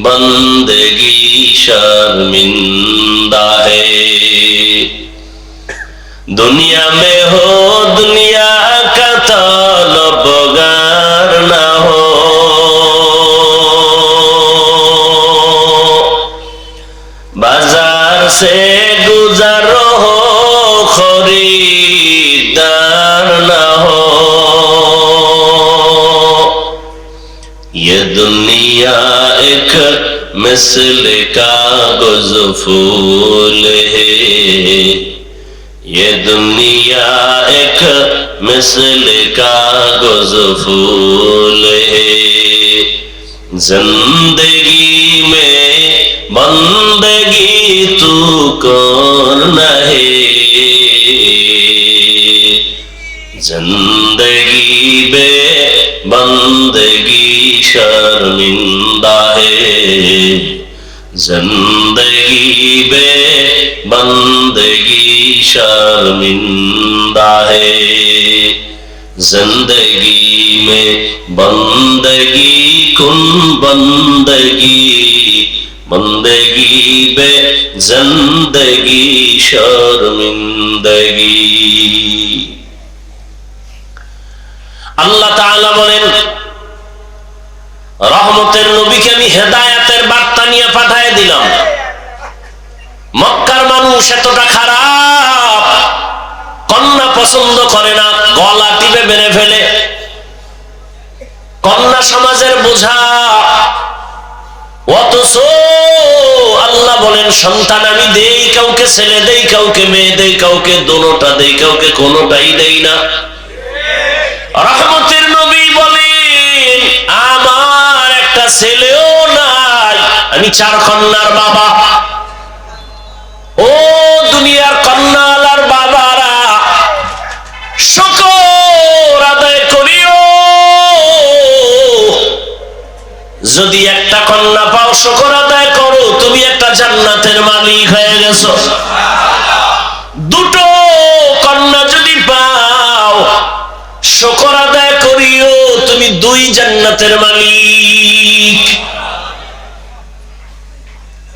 बंदगी शर्मिंदा है। दुनिया में हो दुनिया का तलबगार ना हो, बाजार से गुजरो हो खरीदार ना हो। ये दुनिया एक मिसल कागज फूल है, ये दुनिया एक मिसल कागज फूल है, जिंदगी में बंदगी तू करना है, जिंदगी बे बंदगी शर्मिंदा है, जिंदगी बे बंदगी शर्मिंदा है, जिंदगी में बंदगी कुन बंदगी, बंदगी बे जिंदगी शर्मिंदगी। আল্লাহ তাআলা বলেন রহমতের নবীকে আমি হেদায়েতের বার্তা নিয়ে পাঠিয়ে দিলাম। মক্কার মানুষ এতটা খারাপ, কন্যা পছন্দ করে না, গলা টিপে মেরে ফেলে, কন্যা সমাজের বোঝা। অথচ আল্লাহ বলেন সন্তান আমি দেই, কাউকে ছেলে দেই, কাউকে মেয়ে দেই, কাউকে দোনোটা দেই, কাউকে কোনোটাই দেই না। রহমতের নবী বলেন আমার একটা ছেলেও নাই, আমি 4 কন্যার বাবা। ও দুনিয়ার কন্যালার বাবারা, শুকর আদায় করিও, যদি একটা কন্যা পাও শুকর আদায় করো, তুমি একটা জান্নাতের মালিক হয়ে গেছো। দুটো কন্যা যদি পাও শুকর আদায় করিও, তুমি 2 জান্নাতের মালিক।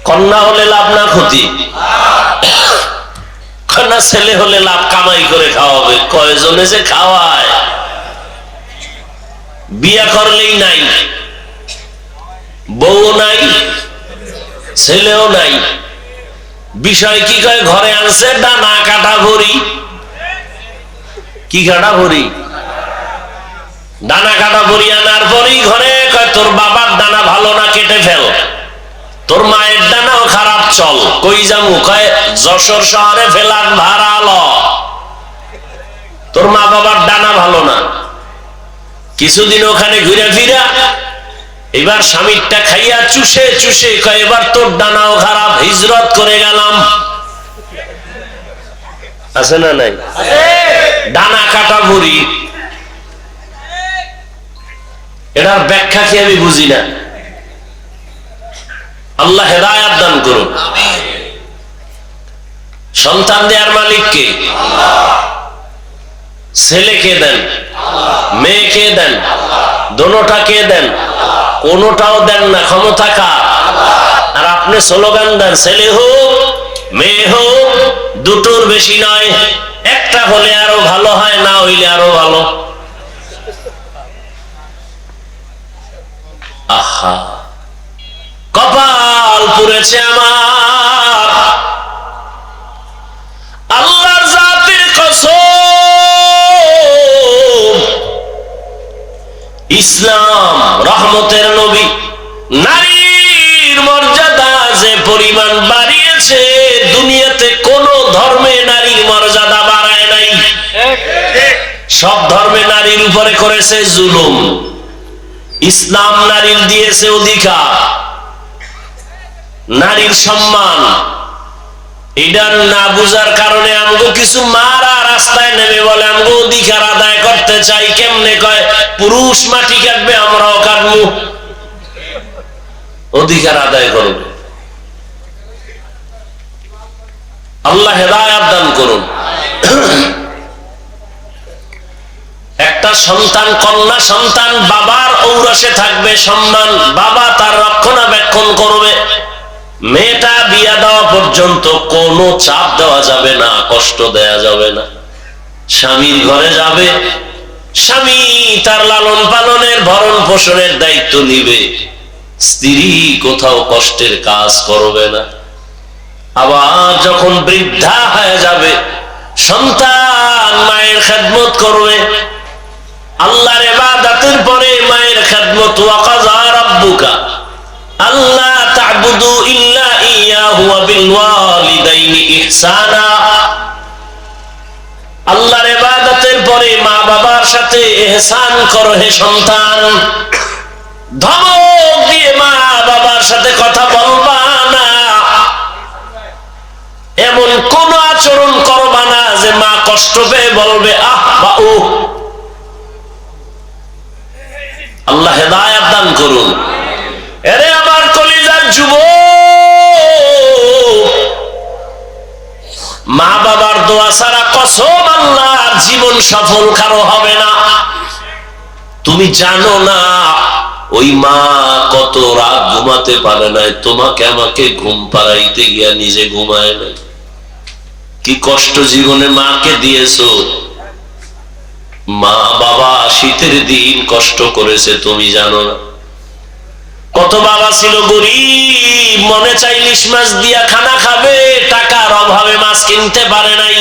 কন্যা হলে লাভ না ক্ষতি? কন্যা ছেলে হলে লাভ, কামাই করে খাওয়াবে। কয়জনে যে খাওয়ায়, বিয়া করলেই নাই, বউ নাই, ছেলেও নাই। বিষয় কি কয়, ঘরে আনছে ডানা কাটা ভরি। কি কাটা ভরি? ডানা কাটা ভরি আনার পরেই ঘরে কয় তোর বাবার ডানা ভালো না, কেটে ফেল। তোর মায়ের ডানাও খারাপ, চল। কই যামু? কয় যশোর শহরে ফেলার ভাড়া ল। তোর মা বাবার ডানা ভালো না। কিছুদিন ওখানে ঘুরে ফিরা এবার স্বামীরটা খাইয়া চুষে চুষে কয় এবার তোর ডানাও খারাপ, হিজরত করে গেলাম। আছে না নাই? ডানা কাটা বুড়ি, এটার ব্যাখ্যা কি আমি বুঝি না। আল্লাহ হেদায়াত দান করুন। সন্তান দেওয়ার মালিক কে? ছেলেকে দেন, মেয়েকে দেন, দোনোটা কে দেন? কোনোটাও দেন না, ক্ষমতা কার? আর আপনি স্লোগান দেন ছেলে হোক মেয়ে হোক, দুটোর বেশি নয়, একটা হলে আরো ভালো হয়, না হইলে আরো ভালো। আহা, কপাল পুড়েছে আমার। আল্লাহর জাতের কসম, ইসলাম রহমতের নবী নারীর মর্যাদা যে পরিমাণ বাড়িয়েছে, দুনিয়াতে কোন ধর্মে নারীর মর্যাদা বাড়ায় নাই। সব ধর্মে নারীর উপরে করেছে জুলুম, ইসলাম নারীর দিয়েছে অধিকার, নারীর সম্মান। এটা না বুঝার কারণে আমগো কিছু মারা রাস্তায় নেমে বলে আমগো অধিকার আদায় করতে চাই। কেমনে কয়? পুরুষ মাটি কাটবে, আমরাও কাটবো, অধিকার আদায় করবে। আল্লাহ হেদায়াত দান করুন। একটা সন্তান, কন্যা সন্তান, বাবার ঔরসে থাকবে সম্মান, বাবা তার রক্ষণাবেক্ষণ করবে। মেয়েটা বিয়া দেওয়া পর্যন্ত কোনো চাপ দেওয়া যাবে না, কষ্ট দেয়া যাবে না। স্বামীর ঘরে যাবে, স্বামী তার লালন পালনের ভরণ পোষণের দায়িত্ব নিবে, স্ত্রী কোথাও কষ্টের কাজ করবে না। আবার যখন বৃদ্ধা হয়ে যাবে, সন্তান মায়ের খেদমত করবে। আল্লাহর ইবাদতের পরে মায়ের খেদমত। ওয়া কাযা রাব্বুকা আল্লা তা'বুদু ইল্লা ইয়্যাহু ওয়া বিল ওয়ালিদাইনি ইহসানা। আল্লাহর ইবাদতের পরে মা বাবার সাথে ইহসান করো হে সন্তান। ধমক দিয়ে মা বাবার সাথে কথা বলবা না, এমন কোন আচরণ করবা না যে মা কষ্ট পেয়ে বলবে আহ বা ও। আল্লাহ হেদায়াত দান করুন। এরে আমার কলিজার যুবক, মা বাবার দোয়া ছাড়া কসম আল্লাহর জীবন সফল কারো হবে না। তুমি জানো না ওই মা কত রাত ঘুমাতে পারে নাই, তোমাকে আমাকে ঘুম পাড়াইতে গিয়া নিজে ঘুমায় নাই। কি কষ্ট জীবনে মাকে দিয়েছো। মা বাবা শীতের দিন কষ্ট করেছে, তুমি জানো না। কত বাবা ছিল গরিব, মনে চাই ইলিশ মাছ দিয়া খানা খাবে, টাকার অভাবে মাছ কিনতে পারে নাই।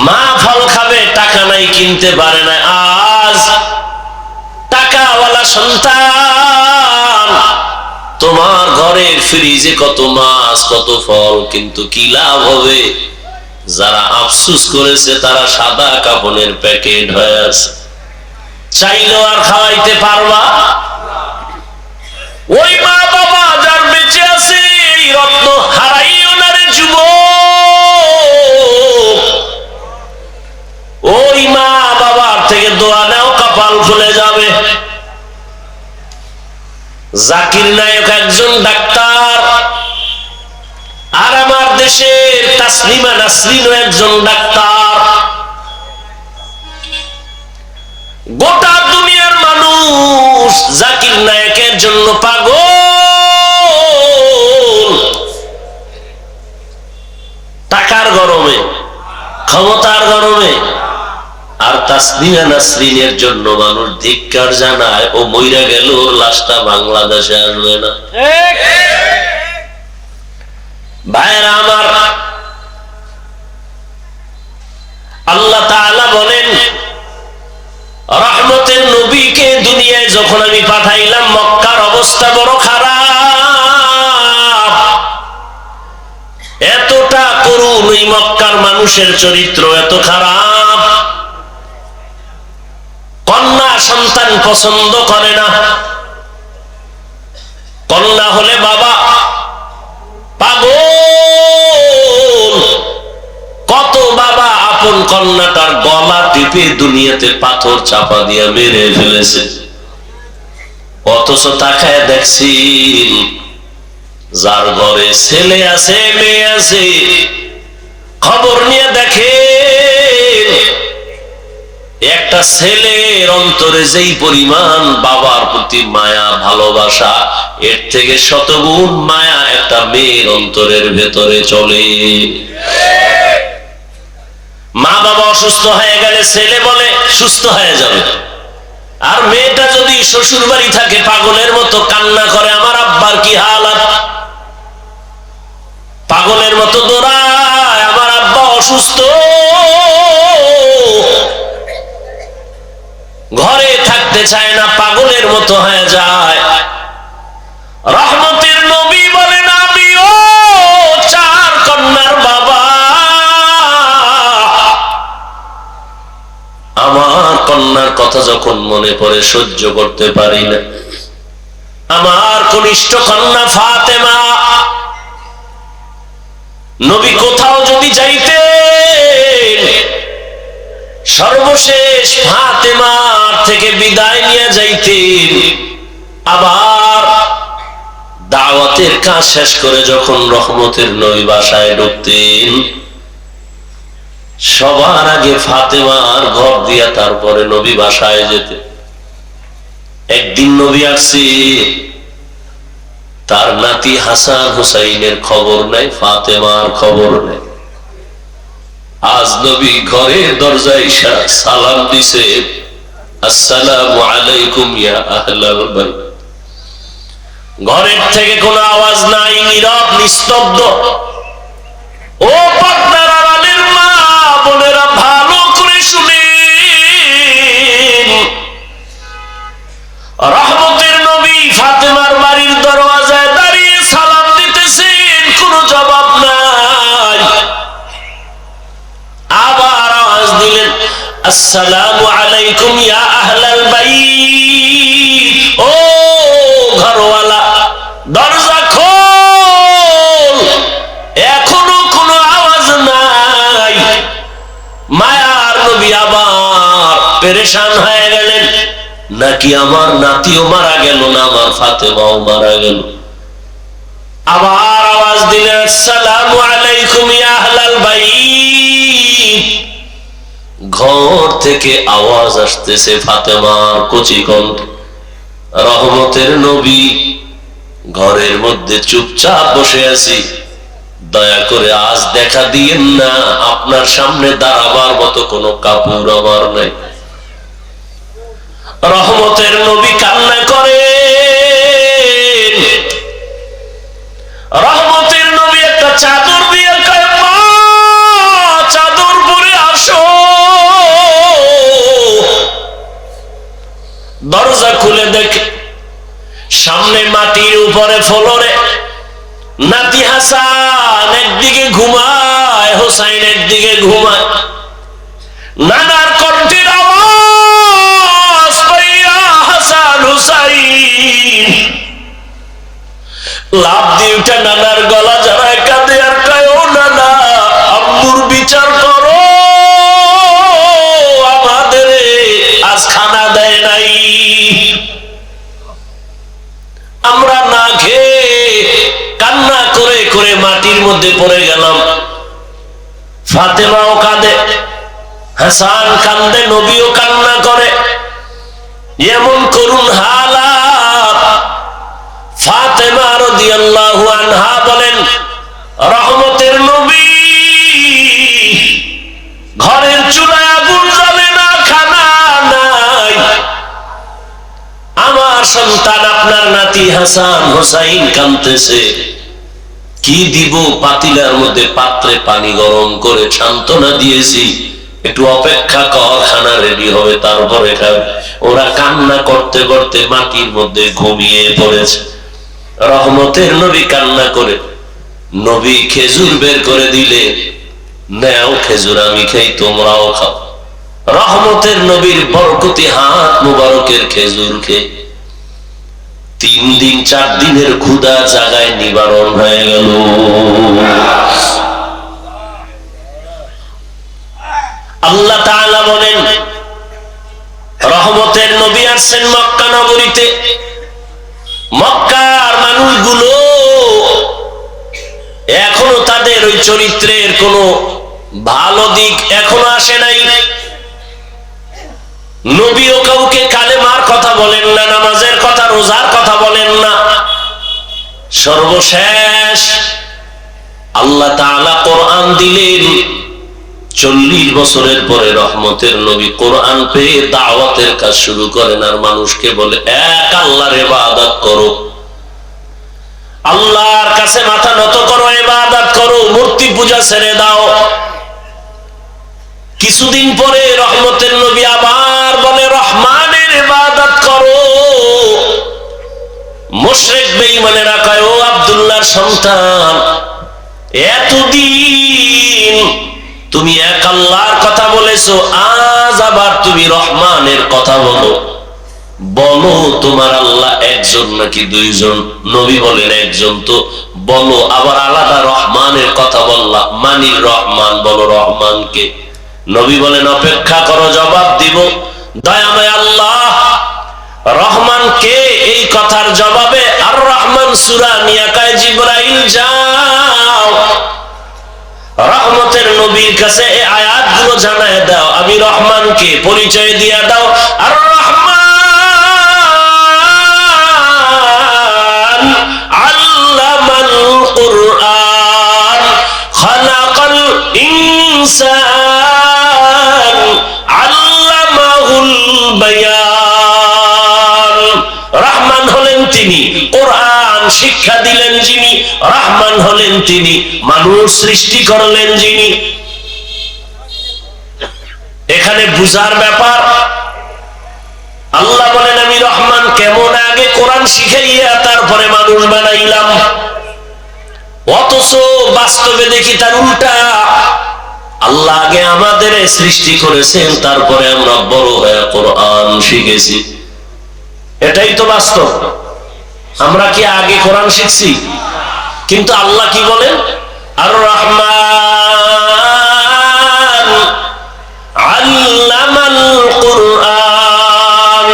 মা ফল খাবে, টাকা নাই, কিনতে পারে না। আজ টাকাওয়ালা সন্তান, তোমার ঘরের ফ্রিজে কত মাছ কত ফল, কিন্তু কি লাভ হবে? যারা আফসুস করেছে তারা সাদা কাপড়ের প্যাকেট হয়ে আছে, চাইলেও আর খাওয়াইতে পারবা। ওই মা বাবা যার বেঁচে আছে, এই রত্ন হারাইও না রে যুবক। ওই মা বাবার থেকে দোয়া নাও, কপাল খুলে যাবে। জাকির নায়ক একজন ডাক্তার, আর আমার দেশের তাসলিমা নাসরিনও একজন ডাক্তার। গোটা দুনিয়ার মানুষ জাকির নায়কের জন্য পাগল। টাকার গরমে, ক্ষমতার গরমে। আর তাসলিমা নাসরিনের জন্য মানুষ ধিক্কার জানায়। ও মইরা গেল, ওর লাশটা বাংলাদেশে আসবে না। ভাইরা আমার, আল্লাহ তাআলা বলেন, রহমতের নবীকে দুনিয়ায় যখন আমি পাঠাইলাম, মক্কার অবস্থা বড় খারাপ। এতটা করুণ ওই মক্কার মানুষের চরিত্র, এত খারাপ। কন্যা সন্তান পছন্দ করে না। কন্যা হলে বাবা পাগল, আপন কন্যাটার গলা টিপে দুনিয়াতে পাথর চাপা দিয়া মেরে ফেলেছে। অথচ তাকায় দেখছি যার ঘরে ছেলে আছে মেয়ে আছে, খবর নিয়ে দেখে একটা ছেলের অন্তরে যেই পরিমাণ বাবার প্রতি মায়া ভালোবাসা, এর থেকে শতগুণ মায়া একটা মেয়ের অন্তরের ভেতরে চলে। মা বাবা অসুস্থ হয়ে গেলে ছেলে বলে সুস্থ হয়ে যাবে, আর মেয়েটা যদি শ্বশুর বাড়ি থাকে পাগলের মতো কান্না করে, আমার আব্বার কি হালাত, পাগলের মতো দৌড়ায়, আমার আব্বা অসুস্থ, ঘরে থাকতে চায় না, পাগলের মতো হয়ে যায়। রহমতের নবী বলেন আমিও চার কন্যার বাবা, আমার কন্যার কথা যখন মনে পড়ে সহ্য করতে পারি না। আমার কনিষ্ঠ কন্যা ফাতেমা, নবী কোথাও যদি যাইতেন সর্বশেষ ফাতেমার থেকে বিদায় নিয়ে যাইতেন। আবার দাওয়াতের কাজ শেষ করে যখন রহমতের নবী বাসায় ঢুকতেন, সবার আগে ফাতেমার ঘর দিয়া তারপরে নবী বাসায় যেতেন। একদিন নবী আসছে, তার নাতি হাসান হুসাইনের খবর নাই, ফাতেমার খবর নাই। আজ নবী ঘরের দরজায় সালাম দিছে, আসসালামু আলাইকুম ইয়া আহলাল বাইত। ঘরের থেকে কোনো আওয়াজ নাই, নীরব নিস্তব্ধ। ও পর্দার আড়ালের মা বোনেরা ভালো করে শুনেন, রহমতের নবী ফাতেমার বাড়ির দরওয়াজায় দাঁড়িয়ে সালাম দিতেছেন, কোনো জবাব নাই। আবার আওয়াজ দিলেন, আসসালামু আলাইকুম ইয়া আহলাল বাইত। ও ঘরওয়ালা, দরজা খোল। এখনো কোনো আওয়াজ নাই। মায়ার নবী আবার পেরেশান হয়ে গেলেন, নাকি আমার নাতিও মারা গেল, না আমার ফাতেমাও মারা গেল। আবার আওয়াজ দিলেন, আসসালামু আলাইকুম ইয়া আহলাল বাইত। ঘর থেকে আওয়াজ আসতেছে ফাতেমার কচি কণ্ঠ। রহমতের নবী, ঘরের মধ্যে চুপচাপ বসে আছি, দয়া করে আজ দেখা দিয়েন না, আপনার সামনে দাঁড়াবার মতো কোনো কাপড় আমার নাই। রহমতের নবী কান্না করে। রহমতের নবী একটা চাদর দিয়ে কয়, মা চাদর পরে আসো। দরজা খুলে দেখে সামনে মাটির উপরে ফ্লোরে নাতি হাসান একদিকে ঘুমায়, হোসাইন একদিকে ঘুমায়। নানার কণ্ঠের আওয়াজ পাইয়া হাসান হুসাইন লাফ দিয়ে উঠে নানার গলা জড়ায় কাঁদে আর কয়, ও নানা, আম্মুর বিচার করো, আমাদের আজ খানা দেয় নাই, আমরা না খেয়ে কান্না করে করে মাটির মধ্যে পড়ে গেলাম। ফাতেমাও কাঁদে, হাসান কান্দে, নবীও কান্না করে। এমন করুন হালাত। ফাতেমা রাদিয়াল্লাহু আনহা বলেন, রহমতের নবী, ঘরের চুলায় আগুন জ্বলে না, খানা নাই। আমার সন্তান আপনার নাতি হাসান হোসাইন কাঁদতেছে, কি দিব? পাতিলার মধ্যে পাত্রে পানি গরম করে সান্ত্বনা দিয়েছি, একটু অপেক্ষা কর, খানা রেডি হবে তারপরে খাবে। ওরা কান্না করতে করতে মাটির মধ্যে ঘুমিয়ে পড়েছে। রহমতের নবী কান্না করে, নবী খেজুর বের করে দিলে, নেও খেজুর, আমি খাই, তোমরাও খাও। রহমতের নবীর বরকতি হাত মুবারকের খেজুর খেয়ে 3 দিন 4 দিনের ক্ষুধা জায়গায় নিবারণ হয়ে গেল। আল্লাহ তাআলা বলেন, রহমতের নবী আসছেন মক্কা নগরীতে। মক্কার মানুষগুলো এখনো তাদের ওই চরিত্রের কোনো ভালো দিক এখনো আসে নাই। নবীও কাউকে কালেমার কথা বলেন না, নামাজের কথা, রোজার কথা বলেন না। সর্বশেষ আল্লাহ তাআলা কোরআন দিলেন। 40 বছরের পরে রহমতের নবী কোরআন পেয়ে দাওয়াতের কাজ শুরু করেন, আর মানুষকে বলে এক আল্লাহর ইবাদত করো, আল্লাহর কাছে মাথা নত করো, ইবাদত করো, মূর্তি পূজা ছেড়ে দাও। কিছুদিন পরে রহমতের নবী আবার বলে রহমানের ইবাদত করো। মুশরিক বেঈমানেরা কয়, ও আব্দুল্লাহর সন্তান, এতদিন তুমি এক আল্লাহর কথা বলেছো, আজ আবার তুমি রহমানের কথা বলো। বলো তোমার আল্লাহ একজন নাকি দুইজন? নবী বলেন একজন। তো বলো, আবার আলাদা রহমানের কথা বললা, মানির রহমান, বলো রহমানকে। নবী বলেন অপেক্ষা করো, জবাব দিব। দয়াময় আল্লাহ রহমান কে? এই কথার জবাবে আর রহমান সূরা নিয়ে কয়, জিবরাইল যাও রহমতের নবীর কাছে এই আয়াতগুলো জানায় দাও, আমি রহমানকে পরিচয় দিয়ে দাও। আর রহমান আল্লামাল কুরআন খালাকাল ইনসান আল্লামাহুল বায়ান। রহমান হলেন তিনি, কোরআন শিক্ষা দিলেন যিনি। রহমান হলেন তিনি, মানুষ সৃষ্টি করলেন যিনি। এখানে বুঝার ব্যাপার। আল্লাহ বলেন আমি রহমান, কেমন? আগে কোরআন শিখাইয়া তারপরে মানুষ বানাইলাম। অথচ বাস্তবে দেখি তার উল্টা। আল্লাহ আগে আমাদের সৃষ্টি করেছেন, তারপরে আমরা বড় হয়ে কোরআন শিখেছি। এটাই তো বাস্তব। আমরা কি আগে কোরআন শিখছি? কিন্তু আল্লাহ কি বলেন? আর রহমান আল্লামাল কুরআন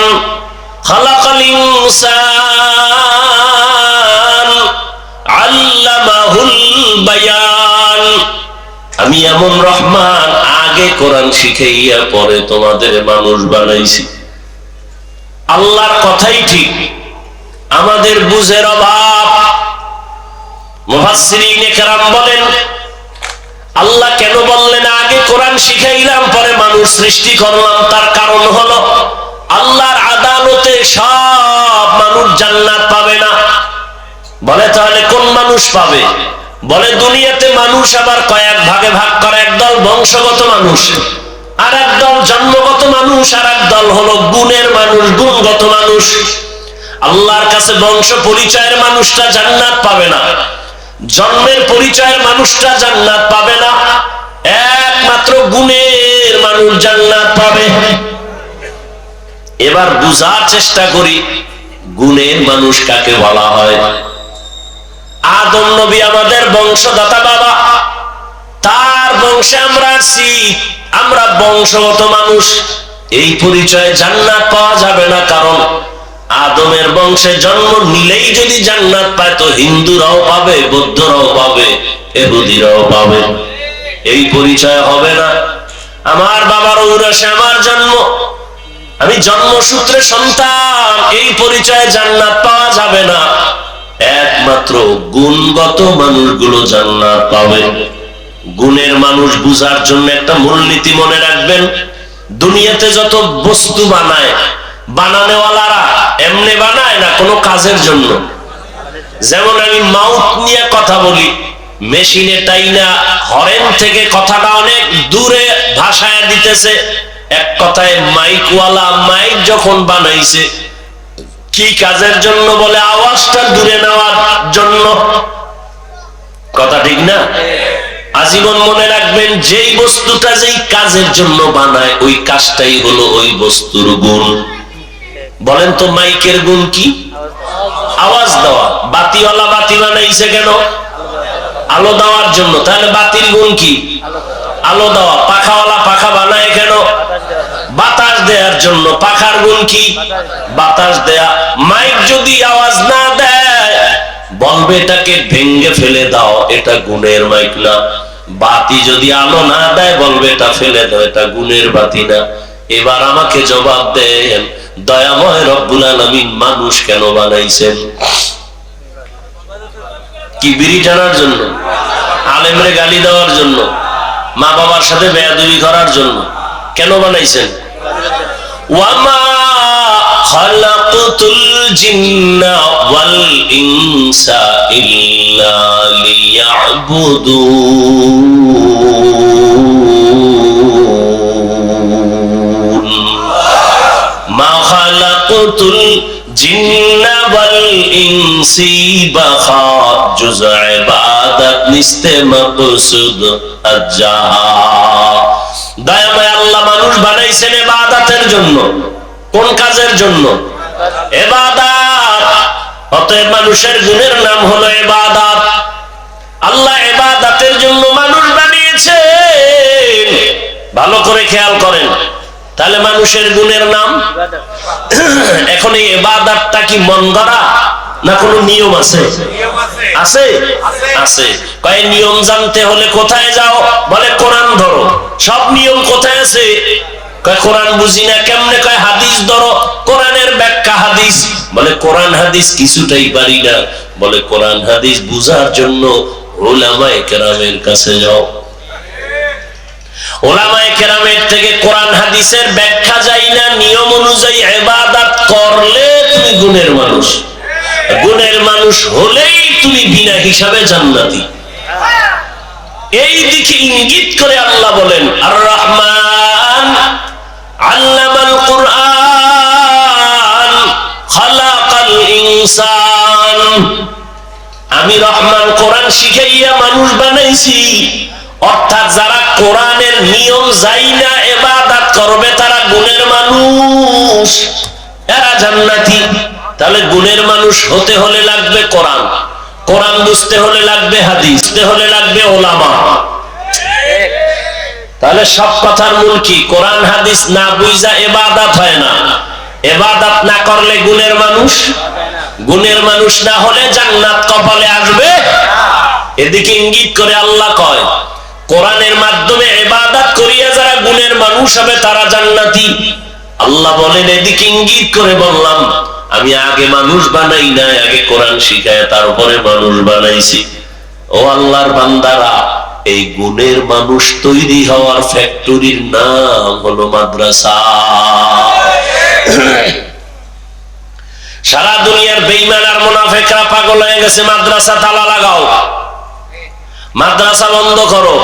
খালাকাল ইনসান আল্লামাহুল বায়ান। আমি এমন রহমান, আগে কোরআন শিখাইয়া পরে তোমাদের মানুষ বানাইছি। আল্লাহর কথাই ঠিক, আমাদের বুঝের অভাব। মুফাসসিরিনে কেরাম বলেন, আল্লাহ কেন বললেন আগে কোরআন শিখাইলাম পরে মানুষ সৃষ্টি করলাম? তার কারণ হলো আল্লাহর আদালতে সব মানুষ জান্নাত পাবে না। বলে তাহলে কোন মানুষ পাবে? বলে দুনিয়াতে মানুষ আবার কয়েক ভাগে ভাগ করে। একদল বংশগত মানুষ, আর একদল জন্মগত মানুষ, আর একদল হলো গুণের মানুষ, গুণগত মানুষ। আল্লাহর কাছে বংশ পরিচয়ের মানুষটা জান্নাত পাবে না, জন্মের পরিচয়ের মানুষটা জান্নাত পাবে না, একমাত্র গুণের মানুষ জান্নাত পাবে। এবার বুঝার চেষ্টা করি গুণের মানুষ কাকে বলা হয়। আদম নবী আমাদের বংশদাতা বাবা, তার বংশে আমরা আছি, আমরা বংশগত মানুষ। এই পরিচয়ে জান্নাত পাওয়া যাবে না, কারণ আদমের বংশে জন্ম নিলেই যদি জান্নাত পায় তো হিন্দুরাও পাবে, বৌদ্ধরাও পাবে, ইহুদিরাও পাবে। এই পরিচয় হবে না। আমার বাবার ঔরসে আমার জন্ম, আমি জন্মসূত্রে সন্তান, এই পরিচয়ে জান্নাত পাওয়া যাবে না। একমাত্র গুণগত মানুষগুলো জান্নাত পাবে। গুণের মানুষ বুঝার জন্য একটা মূলনীতি মনে রাখবেন। দুনিয়াতে যত বস্তু বানায়, বানানোওয়ালারা এমনি বানায় না, কোনো কাজের জন্য। যেমন আমি মাউথ নিয়ে কথা বলি, মেশিনে টাইনা হরেন থেকে কথাটা অনেক দূরে ভাষায় দিতেছে। এক কথায় মাইকওয়ালা মাইক যখন বানাইছে, কি কাজের জন্য? বলে আওয়াজটা দূরে নেওয়ার জন্য। কথা ঠিক না? আজীবন মনে রাখবেন, যেই বস্তুটা যেই কাজের জন্য বানায়, ওই কাজটাই হলো ওই বস্তুর গুণ। বলেন তো মাইকের গুণ কি? আওয়াজ দেওয়া। বাতিওয়ালা বাতি বানাইছে কেন? আলো দেওয়ার জন্য। তাহলে বাতির গুণ কি? আলো দেওয়া। পাখাওয়ালা পাখা বানায় কেন? বাতাস দেওয়ার জন্য। পাখার গুণ কি? বাতাস দেয়া। মাইক যদি আওয়াজ না দেয় বলবে এটাকে ভেঙ্গে ফেলে দাও, এটা গুণের মাইক না। বাতি যদি আলো না দেয় বলবে এটা ফেলে দাও, এটা গুণের বাতি না। এবার আমাকে জবাব দেন, দয়াময় রব্বুল আলামিন মানুষ কেন বানাইছেন? কি বিড়ি টানার জন্য? আলেমরে গালি দেওয়ার জন্য? মা বাবার সাথে বেয়াদবি করার জন্য? কেন বানাইছেন? ওয়ামা খালাকতুল জিন্না ওয়াল ইনসা ইল্লা লিয়াবুদুন। মা খালাকতুল জিন্না ওয়াল ইনসি বাখা জুজ ইবাদত নিস্তে মাকসুদ আজ্জাহা। দয়াময় আল্লাহ মানুষ বানাইছেন ইবাদতের জন্য। কোন কাজের জন্য? ইবাদত। অতএব মানুষের গুণের নাম হলো ইবাদত। আল্লাহ ইবাদতের জন্য মানুষ বানিয়েছেন। ভালো করে খেয়াল করেন, তাহলে মানুষের গুণের নাম। এখন এই ইবাদতটা কি মন গড়া না কোনো নিয়ম আছে? আছে, আছে। কয় নিয়ম জানতে হলে কোথায় যাও? বলে কোরআন ধরো। সব নিয়ম কোথায় আছে? কয় কোরআন বুঝি না। কেমনে? কয় হাদিস ধরো, কোরআনের ব্যাখ্যা হাদিস। বলে কোরআন হাদিস কিছুটাই পারি না। বলে কোরআন হাদিস বুঝার জন্য উলামায়ে কেরামের কাছে যাও। উলামায়ে কেরামের থেকে কোরআন হাদিসের ব্যাখ্যা যাই না, নিয়ম অনুযায়ী ইবাদত করলে তুমি গুণের মানুষ। গুণের মানুষ হলেই তুমি বিনা হিসাবে জান্নাতি। এই দিকে ইঙ্গিত করে আল্লাহ বলেন, আর রহমান আল্লামাল কুরআন খালাকাল ইনসান। আমি রহমান কোরআন শিখাইয়া মানুষ বানাইছি। অর্থাৎ যারা কোরআনের নিয়ম যাই না ইবাদত করবে তারা গুণের মানুষ, এরা জান্নাতি। তাহলে গুণের মানুষ হতে হলে লাগবে কোরআন, কোরআন বুঝতে হলে লাগবে হাদিস, বুঝতে হলে লাগবে ওলামা। তাহলে সব কথার মূল কি? কোরআন হাদিস না বুঝা ইবাদত হয় না। ইবাদত না করলে গুণের মানুষ, গুণের মানুষ না হলে জান্নাত কপালে আসবে। এদিকে ইঙ্গিত করে আল্লাহ কয়, কোরআনের মাধ্যমে ইবাদত করিয়া যারা গুণের মানুষ হবে তারা জান্নাতি। আল্লাহ বলেন, এদিকে ইঙ্গিত করে বললাম আমি আগে মানুষ বানাই না, আগে কোরআন শিখায় তারপরে মানুষ বানাইছি। ও আল্লাহর বান্দারা, এই গুণের মানুষ তৈরি হওয়ার ফ্যাক্টরির নাম হলো মাদ্রাসা। সারা দুনিয়ার বেঈমান আর মুনাফিকরা পাগল হয়ে গেছে, মাদ্রাসা তালা লাগাও, মাদ্রাসা বন্ধ করো।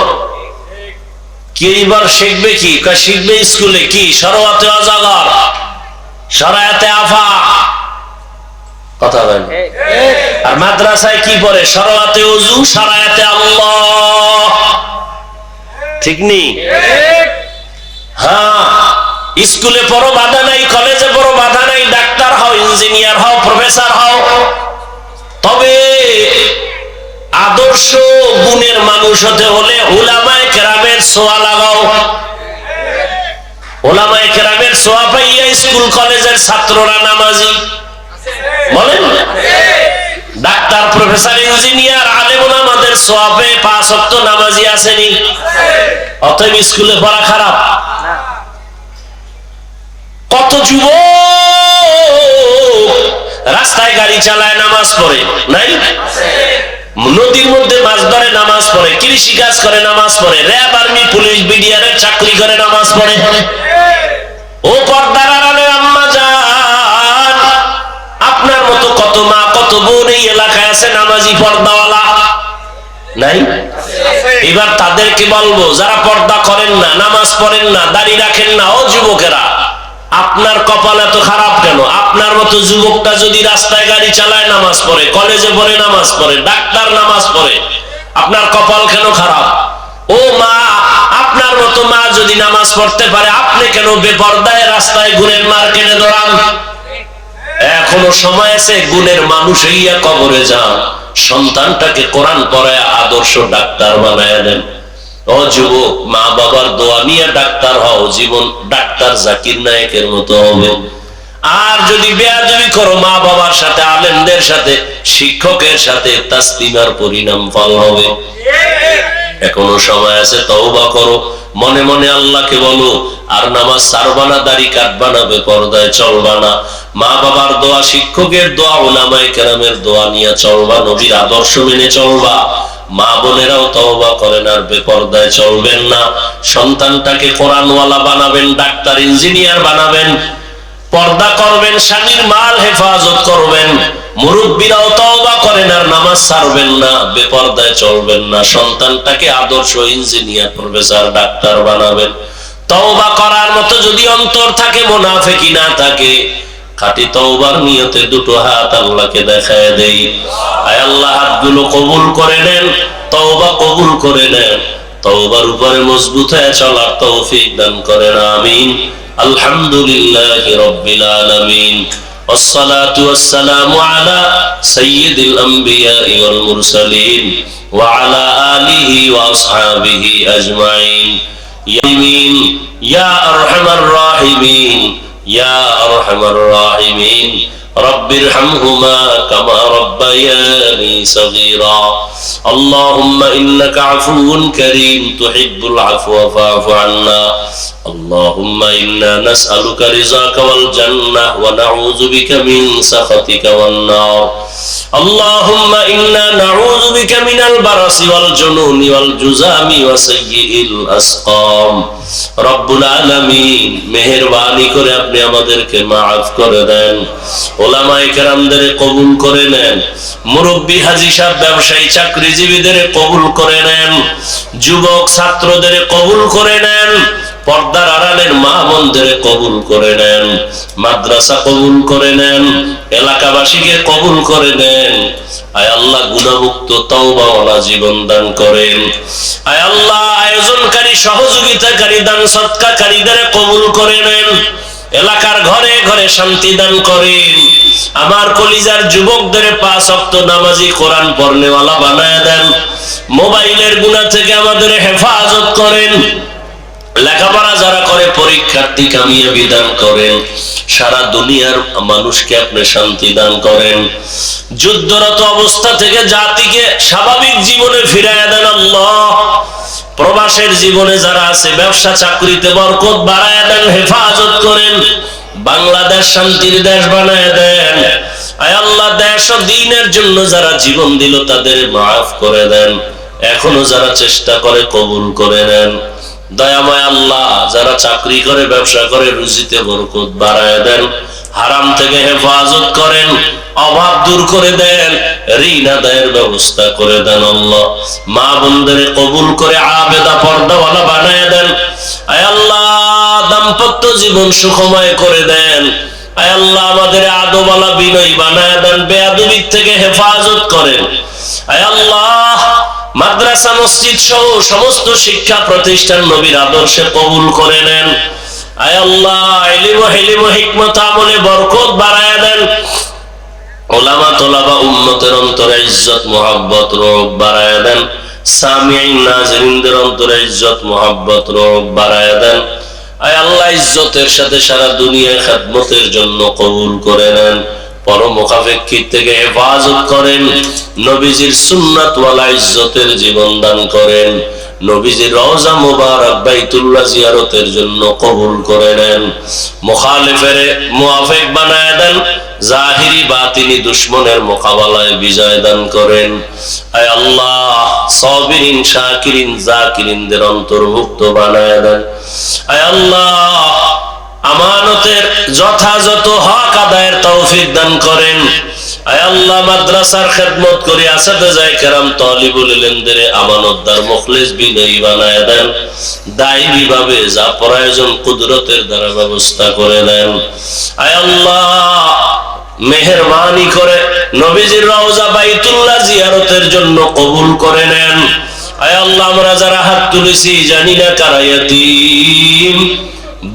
কি এবার শিখবে কি? শিখবে স্কুলে কি? সরওয়াতে অজাগর, সরায়াতে আফা। কথা বলেন। আর মাদ্রাসায় কি পড়ে? সরওয়াতে ওযু, সরায়াতে আল্লাহ। ঠিক নেই? হ্যাঁ, স্কুলে পড়ো বাধা নাই, কলেজে পড়ো বাধা নাই, ডাক্তার হও, ইঞ্জিনিয়ার হও, প্রফেসর হও। তবে আদর্শ গুণের মানুষ হতে হলে উলামায়ে কেরামের ছোঁয়া লাগাও। উলামায়ে কেরামের ছোঁয়া পাইয়া স্কুল কলেজের ছাত্ররা নামাজি। বলেন, ডাক্তার, প্রফেসর, ইঞ্জিনিয়ার, আলেম ওলামাদের ছোঁয়া পেয়ে 5 ওয়াক্ত নামাজি আসেনি। অতএব স্কুলে পড়া খারাপ। কত যুবক রাস্তায় গাড়ি চালায়, নামাজ পড়ে নাই? নদীর মধ্যে মাছ ধরে নামাজ পড়ে, কৃষি কাজ করে নামাজ পড়ে, র্যাব, আর্মি, পুলিশ, বিডিআরের চাকরি করে নামাজ পড়ে। ও পর্দার আড়ালের আম্মা জান, আপনার মতো কত মা, কত বোন এই এলাকায় আছে নামাজি পর্দাওয়ালা নাই? এবার তাদেরকে বলবো, যারা পর্দা করেন না, নামাজ পড়েন না, দাড়ি রাখেন না, ও যুবকেরা, আপনার কপাল এত খারাপ কেন? আপনার মতো যুবকটা যদি রাস্তায় গাড়ি চালায়, নামাজ পড়ে, কলেজে পড়ে নামাজ পড়ে, ডাক্তার নামাজ পড়ে, আপনার কপাল কেন খারাপ? ও মা, আপনার মতো মা যদি নামাজ পড়তে পারে, আপনি কেন বেপরদায় রাস্তায় গুণের মার্কেটে দৌড়ান? এখনো সময় আছে, গুণের মানুষ হইয়া কবরে যান, সন্তানটাকে কোরআন পড়ায় আদর্শ ডাক্তার বানায় দেন। ও যুবক, মা বাবার দোয়া নিয়ে ডাক্তার হও, জীবন ডাক্তার জাকির নায়েকের মতো হবে। আর যদি বেয়াদবি করো মা বাবার সাথে, আলেমদের সাথে, শিক্ষকের সাথে, তাসলিমার পরিণাম ফল হবে। এখনো সময় আছে, তওবা করো, মনে মনে আল্লাহকে বলো। আর নামাজ ছাড়বা না, দাড়ি কাটবা না, বেপরদায় চলবা না, মা বাবার দোয়া, শিক্ষকের দোয়া, উলামায়ে কেরামের দোয়া নিয়ে চলবা, নবীর আদর্শ মেনে চলবা। মা বোনেরাও তওবা করেন আর বেপরদায় চলবেন না। সন্তানটাকে কোরআনওয়ালা বানাবেন, ডাক্তার ইঞ্জিনিয়ার বানাবেন, পর্দা করবেন, স্বামীর মাল হেফাজত করবেন। মুরব্বীরাও তওবা করেন আর নামাজ ছাড়বেন না, বেপরদায় চলবেন না। সন্তানটাকে আদর্শ ইঞ্জিনিয়ার, প্রফেসর, ডাক্তার বানাবেন। তওবা করার মতো যদি অন্তর থাকে, মুনাফিকি না থাকে, খাঁটি তওবার নিয়তে দুটো হাত আল্লাহকে দেখায় দেই। আয় আল্লাহ, হাতগুলো কবুল করে নেন, তওবা কবুল করে নেন, তওবার উপরে মজবুত হয়ে চলার তৌফিক দান করেন, আমিন। আলহামদুলিল্লাহি রাব্বিল আলামিন, ওয়াসসালাতু ওয়াসসালামু আলা সাইয়্যিদিল আমবিয়াই ওয়াল মুরসালিন ওয়া আলা আলিহি ওয়া আসহাবিহি আজমাইন। ইয়ামিন ইয়া আরহামার রাহিমিন, ইয়া আরহামার রাহিমিন। রব্বিরহামহুমা কামা রব্বায়ানি সগীরা। আল্লাহুম্মা ইন্নাকা আফুউন কারীম তুহিব্বুল আফওয়া ফা'ফু আন্না। اللهم إنا نسألك رضاك والجنة ونعوذ بك من سخطك والنار. اللهم إنا نعوذ بك من البرص والجنون والجذام وسيء الأسقام. রব্বুল আলামিন, মেহেরবানি করে আপনি আমাদেরকে মাফ করে দেন, উলামায়ে কেরামদের কবুল করে নেন, মুরব্বী, হাজী সাহেব, ব্যবসায়ী, চাকরিজীবীদের কবুল করে নেন, যুবক ছাত্রদের কবুল করে নেন, পর্দার আড়ালের মা বোনদের কবুল করে নেন, মাদ্রাসা কবুল করে নেন, এলাকাবাসীকে কবুল করে নেন। আয় আল্লাহ, গুনাহমুক্ত তওবাওয়ালা জীবন দান করেন। আয় আল্লাহ, আয়োজনকারী, সহযোগিতাকারী, দান সদকাকারীদের কবুল করে নেন। এলাকার ঘরে ঘরে শান্তি দান করেন। আমার কলিজার যুবকদের 5 ওয়াক্ত নামাজি, কোরআন পড়নেওয়ালা বানায় দেন। মোবাইলের গুনাহ থেকে আমাদের হেফাজত করেন। লেখাপড়া যারা করে পরীক্ষার্থী কামিয়াবি দান করেন। সারা দুনিয়ার মানুষকে আপনি শান্তি দান করেন। যুদ্ধরত অবস্থা থেকে জাতিকে স্বাভাবিক জীবনে ফিরাইয়া দেন আল্লাহ। প্রবাসের জীবনে যারা আছে, ব্যবসা চাকরিতে বরকত বাড়ায়া দেন, হেফাজত করেন। বাংলাদেশ শান্তির দেশ বানায় দেন। আয় আল্লাহ, দেশ ও দ্বীনের জন্য যারা জীবন দিল তাদের মাফ করে দেন। এখনো যারা চেষ্টা করে কবুল করে নেন। দয়াময় আল্লাহ, যারা চাকরি করে, ব্যবসা করে, রুজিতে বরকত বাড়ায় দেন। হারাম থেকে হেফাজত করেন, অভাব দূর করে দেন, ঋণ আদায়ের ব্যবস্থা করে দেন আল্লাহ। মা বোনদের কবুল করে আবেদা, পর্দাওয়ালা বানায় দেন। আয় আল্লাহ, দাম্পত্য জীবন সুখময় করে দেন। আয় আল্লাহ, আমাদের আদবওয়ালা, বিনয়ী বানায় দেন, বেয়াদবির থেকে হেফাজত করেন। আয় আল্লাহ, মাদ্রাসা, মসজিদ সহ সমস্ত শিক্ষা প্রতিষ্ঠান নবীর আদর্শে কবুল করে নেন। আয় আল্লাহ, ইলম, হিলম, হিকমত, আমলে বরকত বাড়ায়া দেন। উলামা, তোলাবা, উম্মতের অন্তরে ইজ্জত, মুহাব্বত, রূহ বাড়ায়া দেন। সামিঈন, নাযিরিনদের অন্তরে ইজ্জত, মুহাব্বত, রূহ বাড়ায়া দেন। আয় আল্লাহ, ইজ্জতের সাথে সারা দুনিয়ায় খেদমতের জন্য কবুল করে নেন। পরমুখাপেক্ষী থেকে হেফাজত করেন। নবীজির সুন্নাতওয়ালা ইজ্জতের জীবন দান করেন। নবীজির রওজা মুবারক বাইতুল্লাহ জিয়ারতের জন্য কবুল করে নেন। মুখালিফের মুওয়াফিক বানায় দেন। জাহিরি বাতিনি দুশমনের মোকাবেলায় বিজয় দান করেন। আয় আল্লাহ, সাবিরিন, শাকিরিন, জাকিরিনদের অন্তর্ভুক্ত বানায় দেন। আয় আল্লাহ, আমানতের যথাযথ হক আদায়ের তৌফিক দান করেন। আয় আল্লাহ, মাদ্রাসার খেদমত করে আসাতেজায়ে কেরাম, তালিবুল ইলমদের আমানতদার, মুখলিস, বিনয়ী বানায় দেন। দায়ী ভাবে যা প্রয়োজন কুদরতের দ্বারা ব্যবস্থা করে দেন। আয় আল্লাহ, মেহেরবানি করে নবীজির রওজা বাইতুল্লাহ জিয়ারতের জন্য কবুল করে নেন। আয় আল্লাহ, আমরা যারা হাত তুলেছি জানি না কারা ইয়াতীম,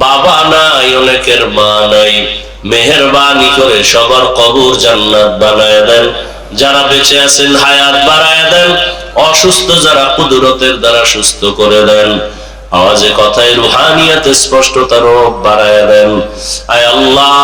বাবা নাই, অনেকের মা নাই। মেহেরবানি করে সবার কবর জান্নাত বানায় দেন। যারা বেঁচে আছেন হায়াত বাড়ায় দেন। অসুস্থ যারা কুদরতের দ্বারা সুস্থ করে দেন। আওয়াজে কথায় রুহানিয়াতে স্পষ্টতা রূপ বাড়ায় দেন। আয় আল্লাহ,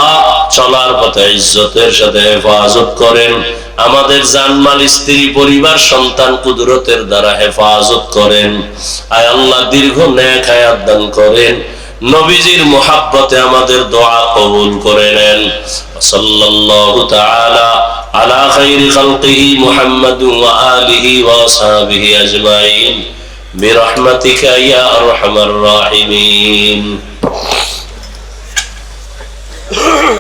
চলার পথে ইজ্জতের সাথে হেফাজত করেন। আমাদের জানমাল, স্ত্রী, পরিবার, সন্তান কুদরতের দ্বারা হেফাজত করেন। আয় আল্লাহ, দীর্ঘ নেক হায়াত দান করেন। নবীজির মুহাব্বতে আমাদের দোয়া কবুল করে নেন। সাল্লাল্লাহু তাআলা আলা খাইরি খালকিহি মুহাম্মাদ ওয়া আলিহি ওয়া আসহাবিহি আজমাইন বিরহমাতিকা ইয়া আরহামার রাহিমিন।